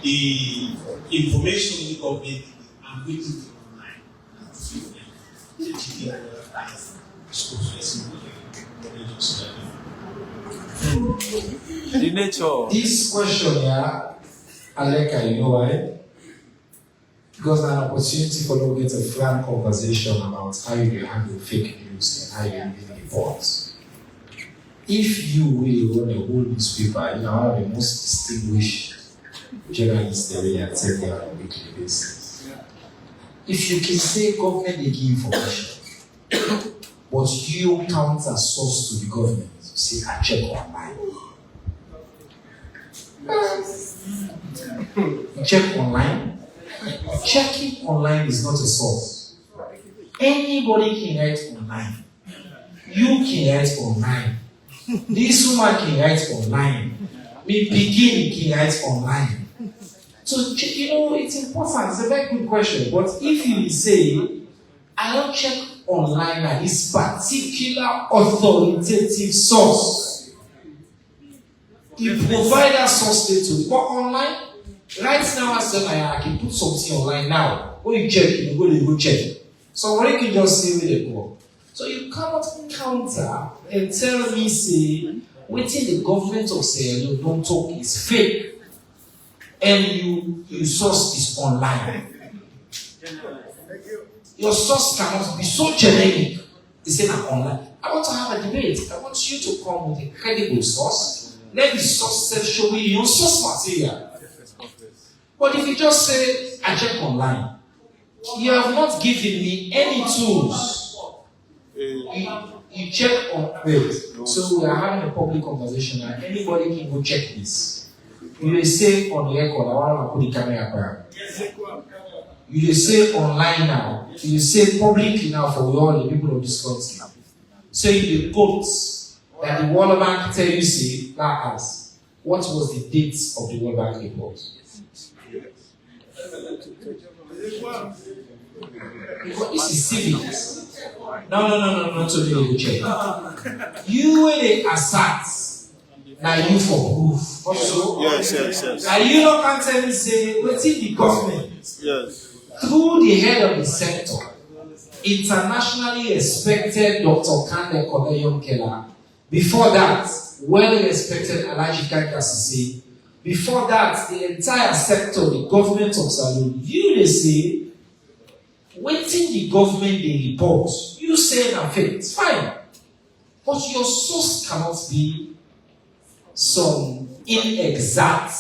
the information the government and waiting for online. The nature. This question here, Aleka, you know why? Because an opportunity for them to get a frank conversation about how you handle fake news and how you handle reports. If you really run a whole newspaper, you are one of the most distinguished journalists there in Nigeria on a weekly basis. If you can say government they give information, but you counter source to the government, you say I check online. You check online. Checking online is not a source. Anybody can write online. You can write online. This woman can write online. Me begin can write online. So you know it's important. It's a very good question. But if you say, I don't check online at this particular authoritative source, you provide that source data. But online, right now I say I can put something online now. When you check, you go check. So what you can just say where they go. So you cannot counter and tell me say waiting the government of Sierra Leone don't talk is fake and you source is online. Your source cannot be so generic. They say I'm online. I want to have a debate. I want you to come with a credible source. Let the source self show me your source material. But if you just say I check online, you have not given me any tools. You check on wait. So we are having a public conversation and anybody can go check this. You say on the record, I want to put the camera up. You say online now. You say publicly now for all the people of this country. So you quote that the World Bank tell you say that as what was the date of the World Bank report? This is civics. No, to be check. You when they assert, now you for proof. Also, Yes. now you don't can tell me say, what's in the government? Yes. Through the head of the sector, internationally respected Dr. Kande Koleyon Keller. Before that, well-respected Alaji Kankasisi. Before that, the entire sector, the government of Salone, you they say, waiting the government they report, you say na fake, it's fine. But your source cannot be some inexact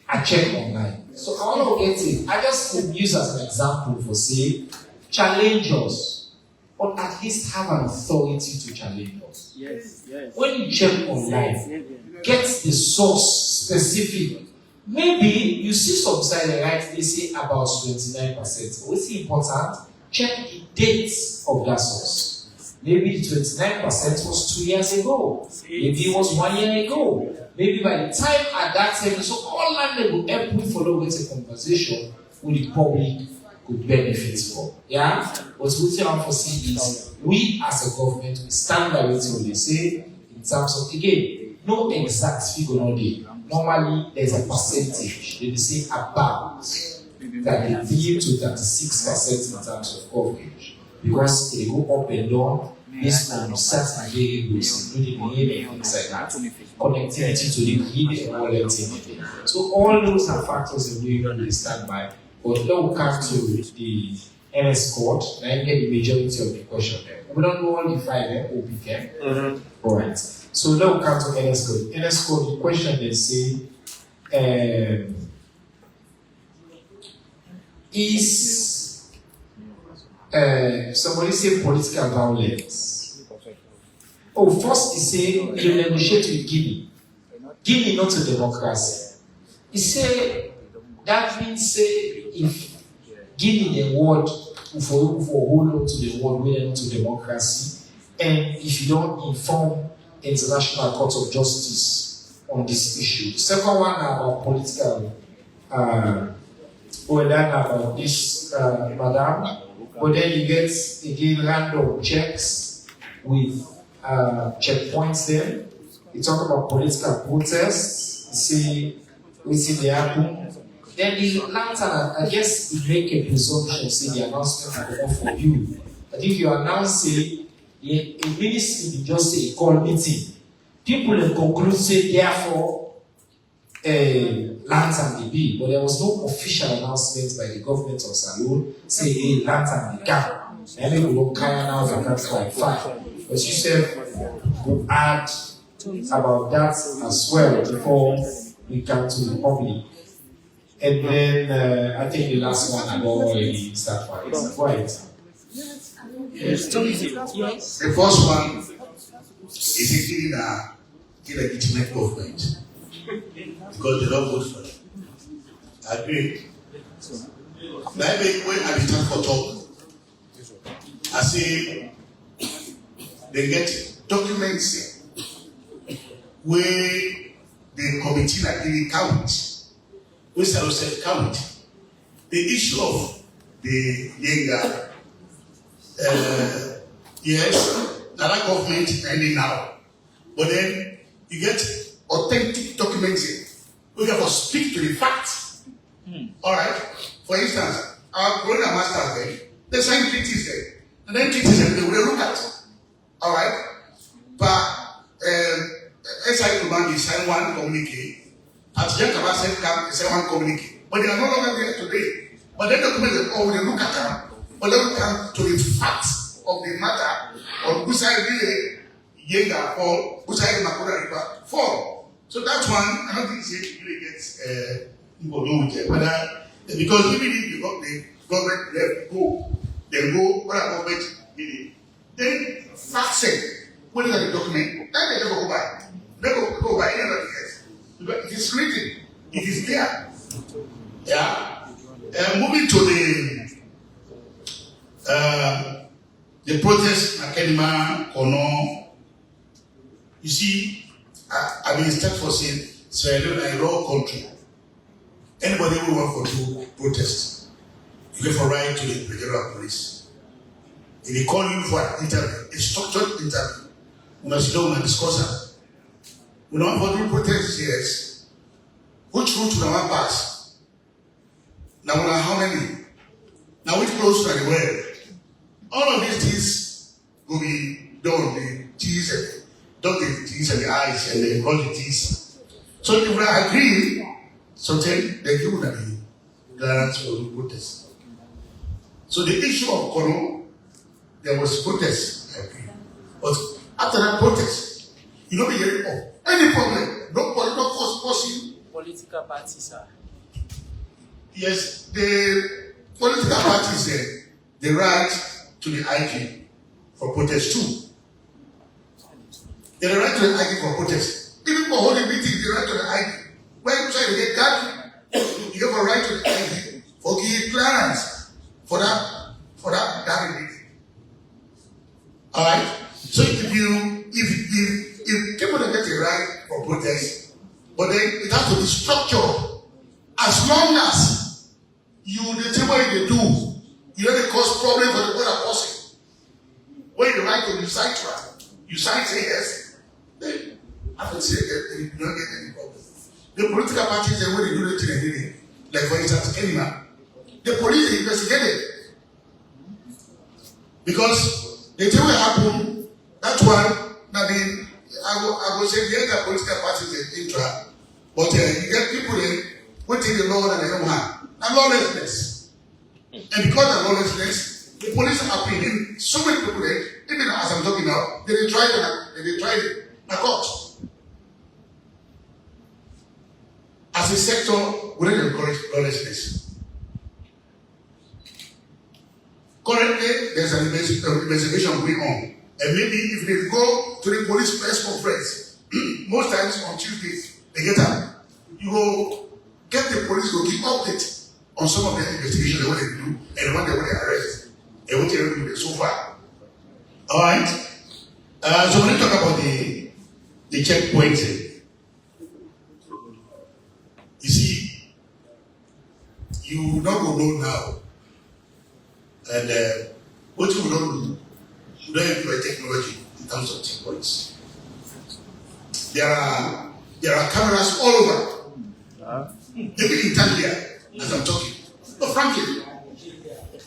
I check online. So I want to get it. I just could use as an example for say, challenge us, or at least have an authority to challenge us. Yes. When you check online, get the source specific. Maybe you see some side right, they say about 29%. What's important? Check the dates of that source. Maybe the 29% was 2 years ago. Maybe it was 1 year ago. Maybe by the time at that time, so all land will help you follow with a conversation with the public could benefit from. Yeah? What we want to see is we as a government we stand by what they say in terms of again, no exact figure no day. Normally there's a percentage. They say about that they deal to 36% in terms of coverage. Because they go up and down based on certain variables, including behavior and things like that, connectivity to the grid and all that thing. So all those are factors that we understand by. But then we come to the NS code, and I get the majority of the question there. We don't know all the 5 OPK. Alright. So now we come to NS code. NS code, the question they say is somebody say political violence. Oh, first he say you negotiate with Guinea. Guinea not a democracy. He say that means say if Guinea the world for hold on to the world we are to democracy, and if you don't inform International Court of Justice on this issue. The second one about political about this madam. But then you get again random checks with checkpoints there. You talk about political protests, you see we see the happen. Then the lantern, I guess, it make a presumption, say the announcement will go for you. But if you announce it, a ministry will just say a call meeting. People will conclude, say, therefore, lantern will be. But there was no official announcement by the government of Salone, say, hey, lantern will come. And then we will carry now for that like 5. But you said, we'll add about that as well before we come to the public. And then I think the last one I've already started for it. Go ahead. Yes. The first one is giving a illegitimate government because they don't vote for it. I agree. Maybe when I stand for talk, I say they get documents where the committee like the count. We say count. The issue of the Yenga, yes, another government ending now. But then you get authentic documents here. We can speak to the facts. Alright? For instance, our brother masters there, they sign treaties there. And then treaties they will look at. Alright? But SI command is sign one communique. At Jacob said one communique. But they are no longer there today. But then documents they look at them. But they look at to the facts of the matter on which side really Yenga or which side Makoda River fall. So that's one. I don't think it really gets involved with it. Because even if the government let go, they go what a government meaning. Then fact check. What is the document? Then they never go by. Never go by any other case. Because it is written. It is there. Yeah. Moving to the protest, Akedima, Kono. You see, I've been stuck for saying, Sierra Leone is a raw country. Anybody who wants to do protest, you have a right to the federal police. If they call you for an interview, a structured interview, you must know and discuss it. We don't want to do protest, yes. Which route do we want to pass? Now, how many? Now, which close to the well? All of these things will be done, the T's and the T's and the I's and the cross the T's. So if we agree, so then they give the guarantee for the protest. So the issue of Kono, there was protest, I agree. But after that protest, you don't be hearing of any problem. No cause. Political parties are. Yes, the political parties say the right to the IG for protest too. The right to the IG for protest. Even for holding meetings, the right to the IG. When you try to get gathering, you have a right to the IG for giving clearance for that meeting. Alright? So if people don't get a right for protest, but then it has to be structured. As long as you the what they do, you don't cause problem for the other person. When the right to you sign say yes, then I would say that you don't get any problem. The political parties and when they do the thing, like for instance, Kenima, the police investigated because the thing will happen. That's why. Now, I will say the other political parties are intra, but you get people in putting the law and they don't have. Now, lawlessness. And because of lawlessness, the police are appealing so many people there, even as I'm talking now, they tried it in court. As a sector, we don't encourage lawlessness. Currently, there's an investigation going on. And maybe if they go to the police press conference, most times on Tuesdays, they get up. You go get the police to give updates on some of the investigations they want to do and what they want to arrest and what they want to do so far. Alright? So when we talk about the checkpointing, you see, you don't know now. And what you don't do, you don't employ technology in terms of checkpoints. There are cameras all over. Even in Tanzania, as I'm talking. No, frankly,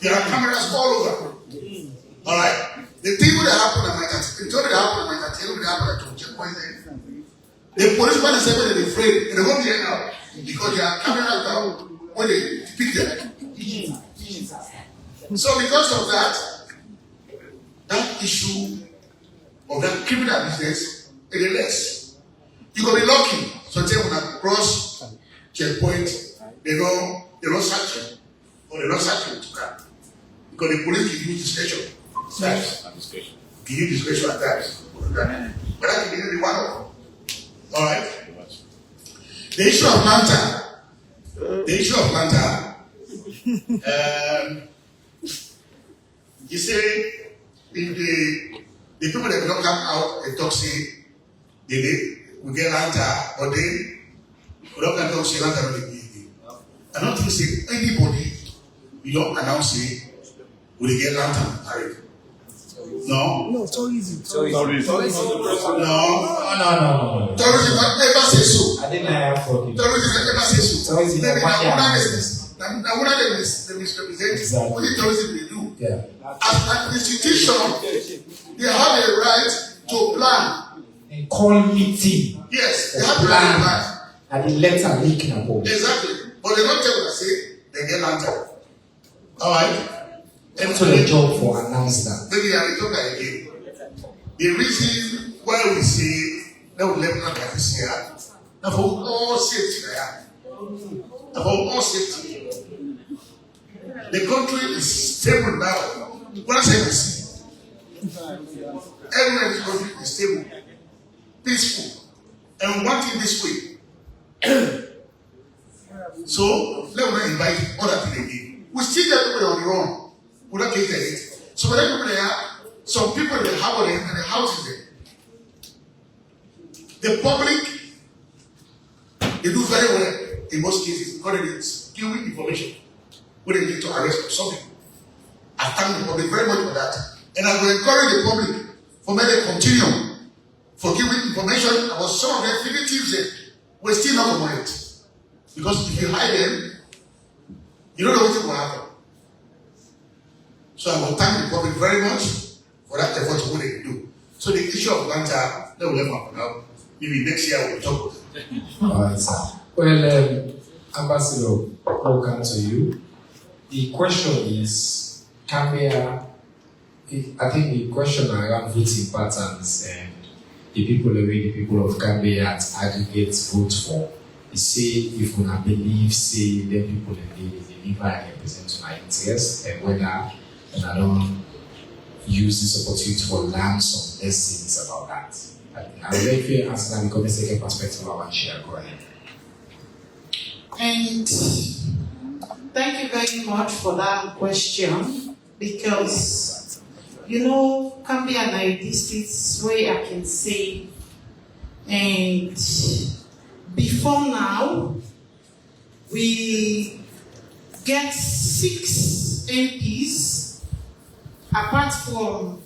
there are cameras all over. All right. The thing that happened at my checkpoint there. The policeman is even afraid. They won't get out because there are cameras now when they pick them. So because of that issue of that criminal business, it is less. You can be lucky. Sometimes when I cross checkpoint, they don't search you, or they don't search you to car because the police give you discretion. Give you discretion at times. But that can be one of them. All right. The issue of Manta. You say if the people that don't come out and talk say we get Lanta, or then we don't come talk say Lanta will be. I don't think say anybody you don't announce say will get Lanta married. No, it's so easy. No. No. Terrorism never say so. I didn't have for you. Terrorism never say so. Terrorism Now, never one of them is misrepresenting what the terrorism they do. Yeah. As an institution, they have a right to plan. And call meeting. Yes, they have a right to plan. And the letter leak na board. Exactly. But they don't tell us say they get lantern. All right. And so the job for announce that. Maybe I will talk again. The reason why we say that we let not have this here, now for all safety there. Now for all safety. The country is stable now. What I say is everywhere in the country is stable, peaceful, and we want it this way. So let me not invite other people again. We still get people on the run. We don't get it. So when people there, some people they have them and the house is there. The public they do very well in most cases because it's giving information when they need to arrest something. I thank the public very much for that. And I will encourage the public for me to continue for giving information about some of the fugitives that we're still not commemorate. Because if you hide them, you don't know what will happen. So I will thank the public very much for that effort what they do. So the issue of Lanta, that will happen now. Maybe next year we'll talk about it. All right, sir. Well, Ambassador, welcome to you. The question is, Gambia, I think the question around voting patterns and the way the people of Gambia aggregate vote for, they say if you believe, say the people in the deliver and represent my interests, and whether and I don't use this opportunity to learn some lessons about that. I would like you to answer that because the second perspective I want to share. Go ahead. And thank you very much for that question because, Gambia and districts where I can say, and before now, we get 6 MPs apart from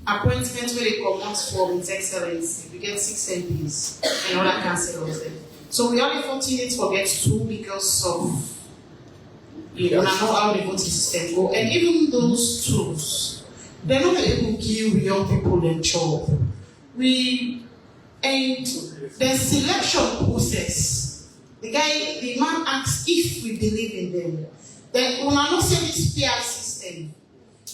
appointments where they come out from His Excellency. We get 6 MPs and other councillors there. So we only fortunate to get 2 because of know how the voting system go. And even those 2, they're not able to give young people a job. And the selection process, the man asks if we believe in them. Then when I not say this PR system,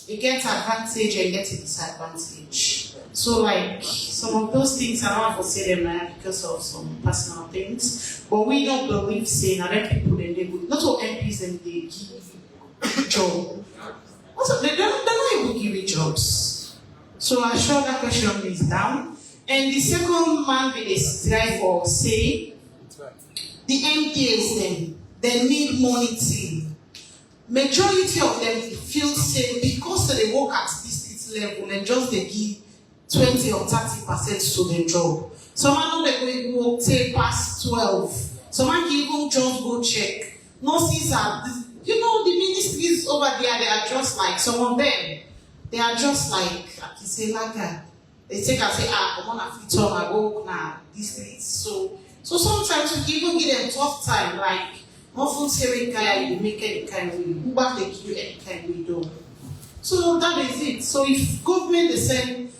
you get advantage and get a disadvantage. So like some of those things I don't have to say them now because of some personal things. But we don't believe saying that people and they would not all MPs and they give job. Also, they're not able to give you jobs. So I'm sure that question is down. And the second man they strive for say the MPs then they need monitoring. Majority of them feel safe because they work at district level and just they give 20 or 30% to their job. Some know they go work take past 12. Some can even just go check. Nurses are, the ministries over there, they are just like some of them. They are just like Akiselaga. They take and say, come on, I fit on, I go now districts. So sometimes we even give them tough time, like. Voluntary guy, you make any kind of way, who back they give you any kind of way, do. So that is it. So if government is send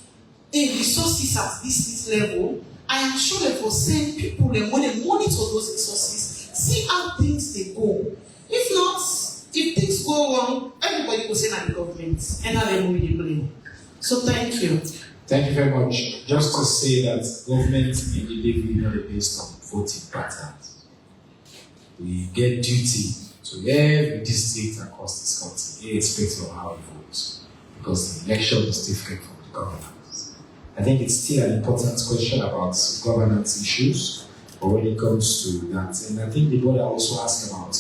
in resources at this level, I am sure they will send people and when they monitor those resources, see how things they go. If not, if things go wrong, everybody will say that the government and now they will be blame. So thank you. Thank you very much. Just to say that government in delivery not based on voting patterns. We get duty to every district across this country, irrespective of how we vote, because the election is different from the governance. I think it's still an important question about governance issues, but when it comes to that, and I think the brother also asked about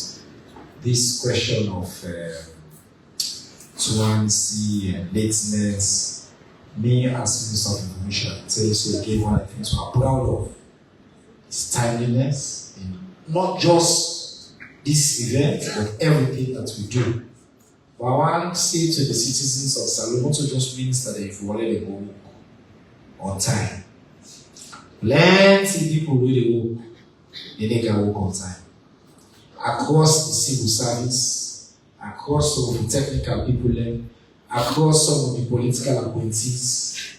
this question of truancy and lateness. Me as Minister of Information, I tell you, so again, one of the things we are proud of is timeliness in not just this event, but everything that we do. But I want to say to the citizens of Salome, not to just minister that if you want to go on time. Plenty people really work, they can work on time. Across the civil service, across some of the technical people, across some of the political appointees,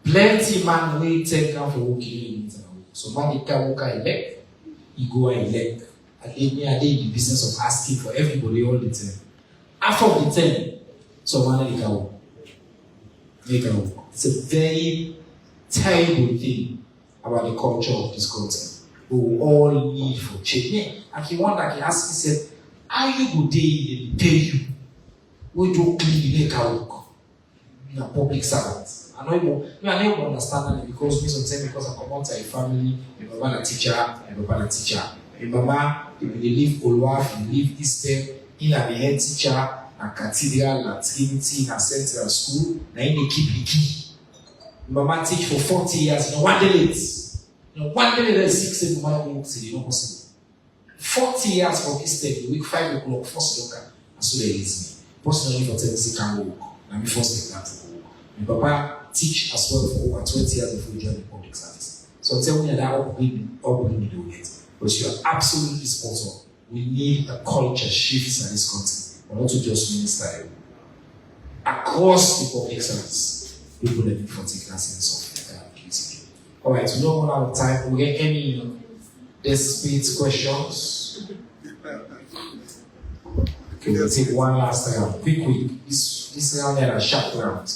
plenty man will take down for working in the so man they can work elect, you go and elect. And they the business of asking for everybody all the time. Half of the time, so man they can work. They can work. It's a very terrible thing about the culture of this country. We will all need for change. And he one that he asked, he said, how you go day they pay you? We don't clean the work in a public servant. I know you are not understand that because me sometimes because I come out of a family, my mama a teacher, my papa a teacher. My mama, they live Olwaf, they live Eastern, in a head teacher, a cathedral, a Trinity, a central school, na in they keep the key. My mama teach for 40 years, one day late. One day late, 6, 7 months, it's not possible. 40 years for Eastern, week 5 o'clock, first local, and so they release me. Personally, for Tennessee can work. Let me first example. My papa teach as well for over 20 years before he joined the public service. So tell me that upbringing you do it. But you are absolutely spot on. We need a culture shift in this country. But not to just minister. Across the public service, people that need for taking a sense of duty. Alright, we don't run out of time. We get any desperate questions? Okay, we'll take one last round. Quick. This round had a sharp round.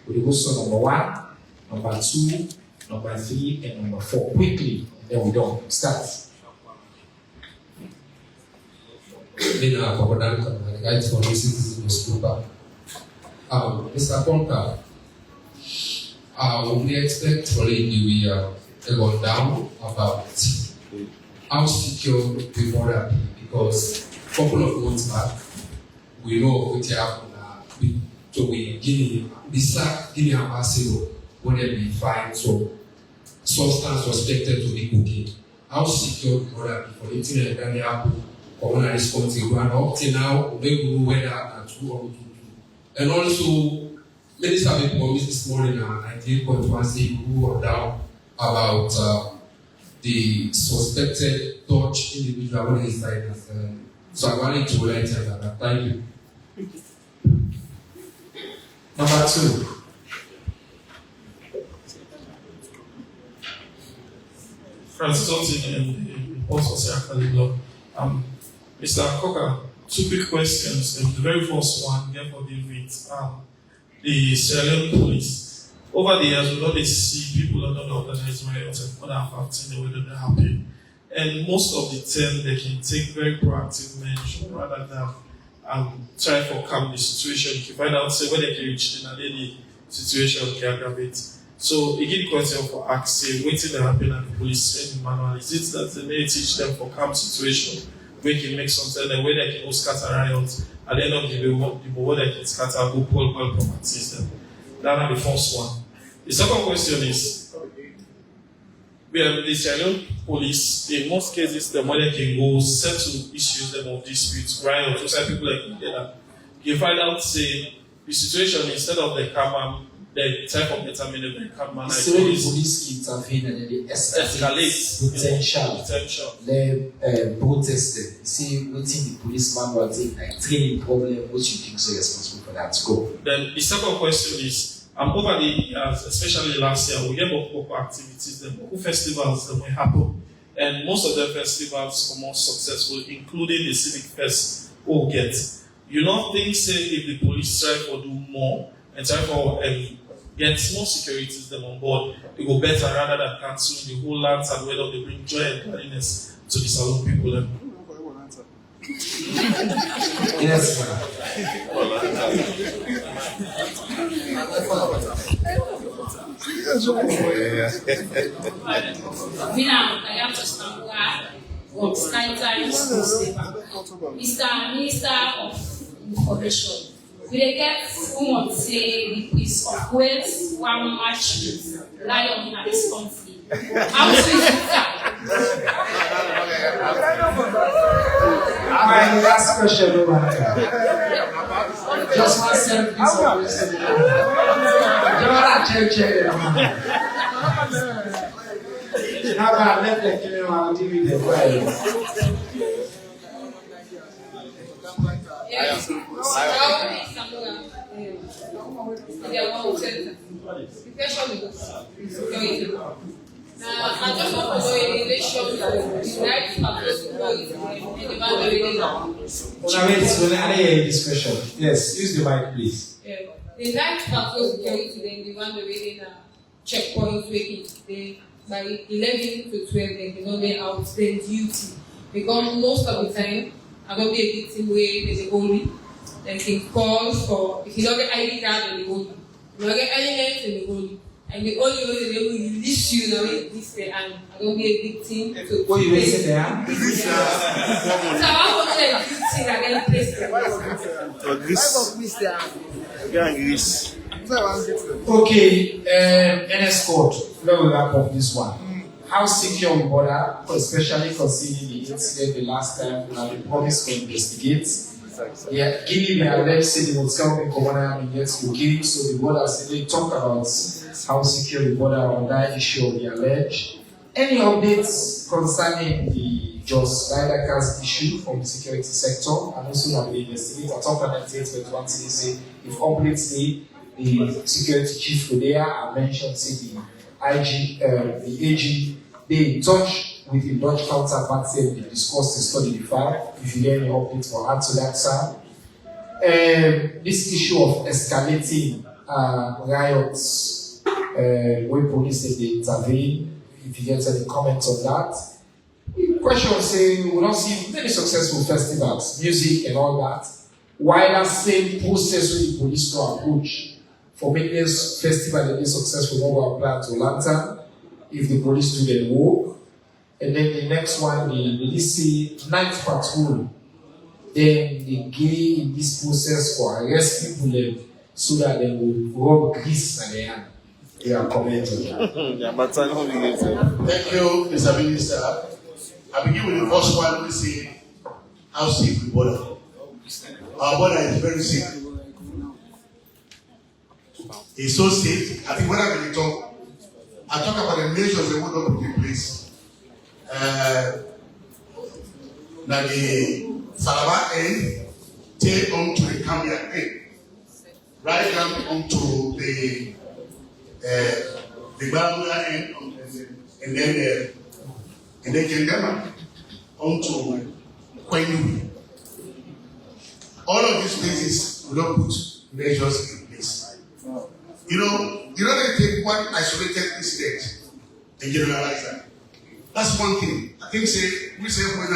We'll go to number 1, number 2, number 3, and number 4. Quickly, and then we're done. Start. Mr. Ponka, we expect really the go down about how secure the border be because a couple of months back we know what happened so we Guinea ambassador when they be fined so substance suspected to be cocaine. How secure the border be for anything like that happen or when I respond to and up till now we know whether that's true or not true. And also ladies have been promised this morning and 98.1 say go down about the suspected Dutch individual when he's like so I wanted to let you know that. Thank you. Number 2. Francis Otin and the report for Sarah Kaliblo. Mr. Coker, 2 quick questions. The very first one, therefore, deal with the Sierra Leone police. Over the years, we always see people under the organized riots and other facts in the way that they happen. And most of the time, they can take very proactive measures rather than try to calm the situation. If you find out, say, when they can reach in a daily situation, can aggravate. So, again, the question for asking, waiting to happen at the police training manual, is it that they may teach them for calm situation, where they can make something, the way they can go scatter riots, at the end of the day, the way they can scatter, go pull properties them. That's the first one. The second question is, we have the Sierra Leone police, in most cases, the money can go settle issues them of disputes, riots, outside people like together. You find out, say, the situation, instead of the calm the type of determinant they can manage. So the police intervene and then they escalate potential. They protest them. You see, waiting the police manual take like training problem, what you think so responsible for that? Go. Then the second question is, over the years, especially last year, we have local activities, the local festivals that will happen. And most of the festivals are more successful, including the civic fest we'll get. You don't think, say, if the police try to do more and try to get more securities them on board, it will better rather than canceling the whole lantern, whether they bring joy and happiness to the Salone people. Yes, I have to stand of Sky Times newspaper. Mr. Minister of Information. We get someone say the piece of words one match with Leone in this country. How sweet is that? My last question over here. Just one sentence of question. How about let the kill and deal with the fire? Yes. I just want to know in relation to the right this question. Yes, use the mic, please. The night patrol security then the one the checkpoint waking by 11 to 12 they don't get out their duty because most of the time I don't be a victim where there's a only then can call for if you don't get ID card then the only you don't get any names then the only and the only way they will release you now is this day and I don't be a victim to what you say there? So I want to be a victim that get placed Okay, NS code. Let me wrap up this one. How secure we border, especially considering the incident the last time we had the promise to investigate. Yeah, Guinea, the alleged say they will tell me Commander and yet looking, so the border said they talk about how secure the border on that issue of the alleged. Any updates concerning the Jos Ryder's issue from the security sector and also have the investigate. I talk about that but one thing say if updates the security chief today I mentioned say the AG they in touch with the Dutch counterpart and they discuss the study the file. If you get any updates for add to that sir. This issue of escalating riots when police say they intervene, if you get any comments on that. The question say we don't see many successful festivals, music and all that. Why that same process with the police to approach for making this festival a successful mobile plan to lantern if the police do their work. And then the next one, the DC night patrol. Then they gain in this process for arrest people so that they will rub grease on their hand. They are commenting. Thank you, Mr. Minister. I begin with the first one. We say how safe the border. Our border is very safe. It's so safe. I think when I really talk, I talk about the measures that would not put in place. Now the Salaba end, take on to the Cambia end, right down onto the Baramuya end, and then Kendama onto Kwenyu. All of these places will not put measures in place. You know, they take one isolated incident and generalize that. That's one thing. I think we say when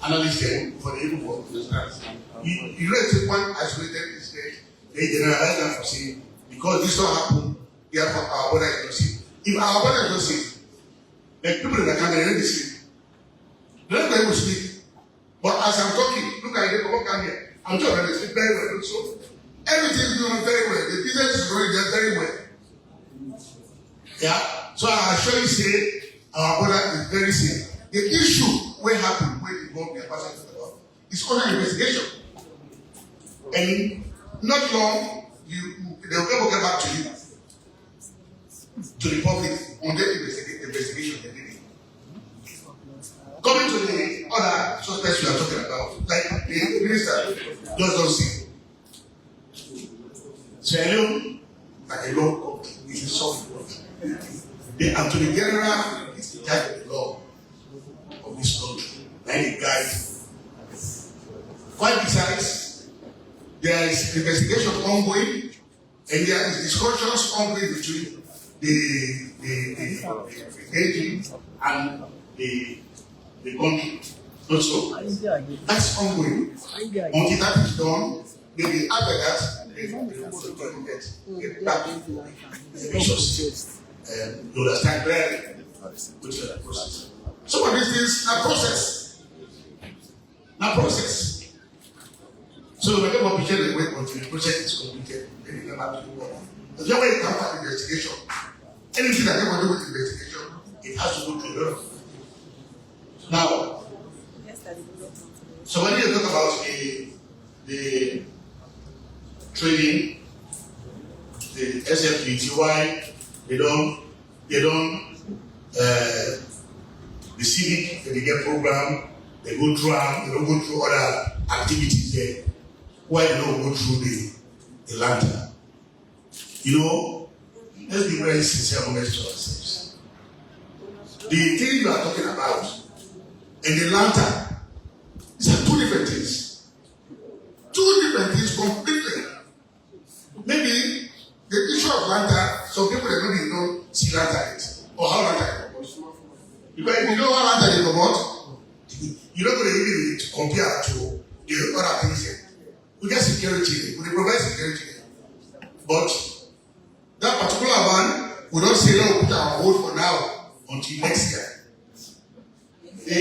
analysts there for the able for instance, you don't take one isolated incident, they generalize that for saying because this don't happen, therefore our border is not safe. If our border is not safe, the people that come here, they sleep. They're not going to sleep. But as I'm talking, look at it, come here. I'm talking they sleep very well. So everything is going very well. The business is going there very well. Yeah. So I actually say our border is very safe. The issue will happen when the bomb is under investigation. And not long, they will never get back to you, to the public, on the investigation they did. Coming to the other suspects we are talking about, like the minister just don't see. Sierra Leone, like a law country, is a soft country. The Attorney General is the judge of the law of this country. And the guide. Quite besides, there is investigation ongoing, and there is discussions ongoing between the AG and the country. Not so. That's ongoing. Until that is done, maybe after that, they will get back to the resources. You understand clearly which is the process. Some of these things are process. Not process. So when you appreciate the way until the process is completed, then you come back to the work. Because when it comes to investigation, anything that you want to do with investigation, it has to go through a lot of. Now, so when you talk about the training, the SFPT, why they don't the civic education program, they go through they don't go through other activities there. Why they don't go through the lantern? You know, let's be very sincere honest to ourselves. The thing you are talking about and the lantern is two different things. Two different things completely. Maybe the issue of lantern, some people that maybe don't see lantern it, or how lantern it goes. Because if you know how lantern it goes, you're not going to even compare to the other things here. We get security, we provide security. But that particular one, we don't say, no, put our hold for now until next year. The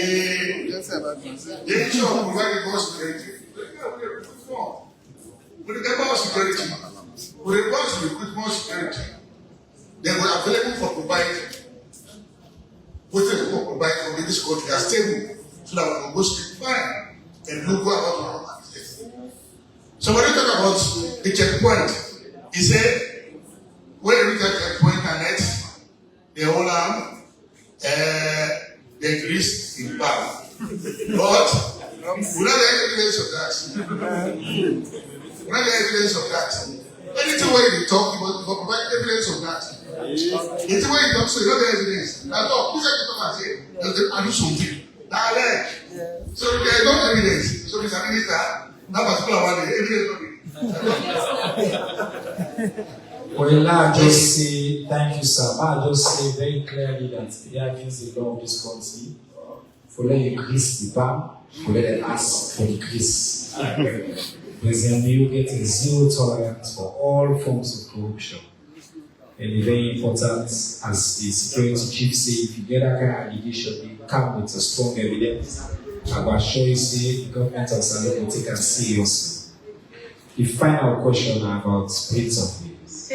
issue of providing more security, we get more security. We require to recruit more security. They were available for providing. What is for providing for this country are stable so that we can go straight fine and do go about our business. So when you talk about the checkpoint, he said, when you reach that checkpoint and next, they hold on, they increase in power. But we don't have evidence of that. We don't have evidence of that. Anything where you talk, you provide evidence of that. Anything where you talk, so you don't have evidence. Now, talk, who said you come and say, I do something. Now, so there is no evidence. So, Mr. Minister, that particular one, the evidence. Well, I just say, thank you, sir. I just say very clearly that they are against the law of this country. For let you increase the bar, for let them ask for increase. President Liu getting zero tolerance for all forms of corruption. And very important, as the security chief said, if you get that kind of allegation, you come with a strong evidence. I will assure you, say, the government of Salon will take it seriously. The final question about Prince of Wales.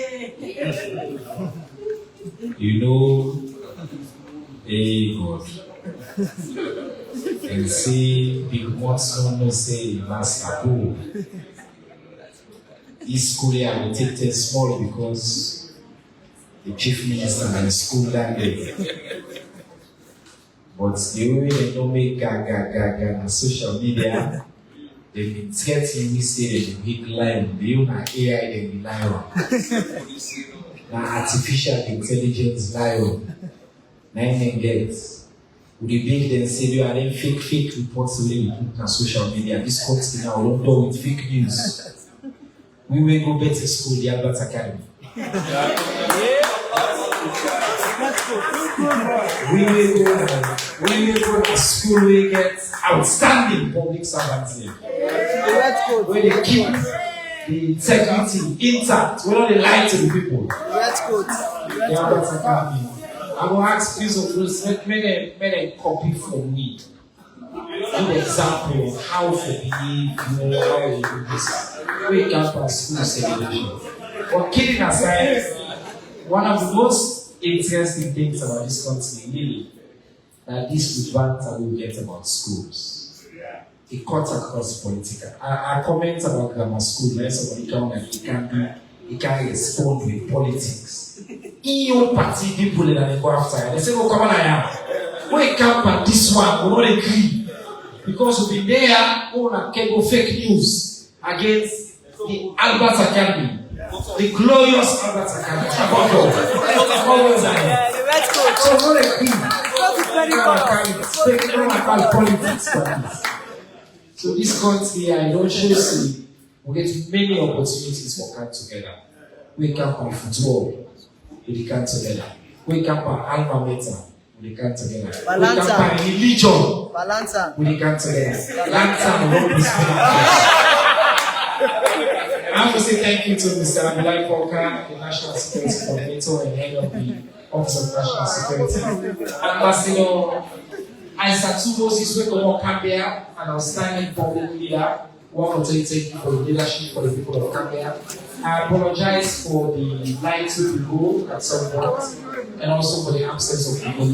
You know, hey God. And say, big months no say, Master Pool. This school year will take things small because the chief minister and the school that day. But the way they don't make gaga on social media, they've been threatening me say they will hit line. They use AI, they will lie on. Now artificial intelligence lie on. 9 gets. Would they make them say you are then fake reports we put on social media? This country now don't do with fake news. We will go back to school, the Albert Academy. We will go to school, we get outstanding public servants here. Where they keep the integrity intact, where they lie to the people. The Albert Academy. I will ask please of those, make a copy from me. Give example of how to behave, how you do this. Wake up at school celebration. But kidding aside, one of the most interesting things about this country, really, that this banter we get about schools. It cuts across political. I comment about grammar school, where somebody come and it can be he can respond with politics. In your party, people that go after, they say, "Oh, come on, I am. We camp at this one, we don't agree." Because we've been there on a fake news against the Albert Academy. The glorious Albert Academy. So what a thing. About politics for this. So this country, I don't show we get many opportunities for come together. We come on football, we come together. We come on alma mater, we come together. We come on religion, we come together. Lantern will not be I want to say thank you to Mr. Abdullah Polka, the National Security Coordinator and head of the Office of National Security. Ambassador Isaac Moses, we come on Cambia, an outstanding public leader. Want to thank you for the leadership for the people of Cambia. I apologize for the lights we go at some point, and also for the absence of people.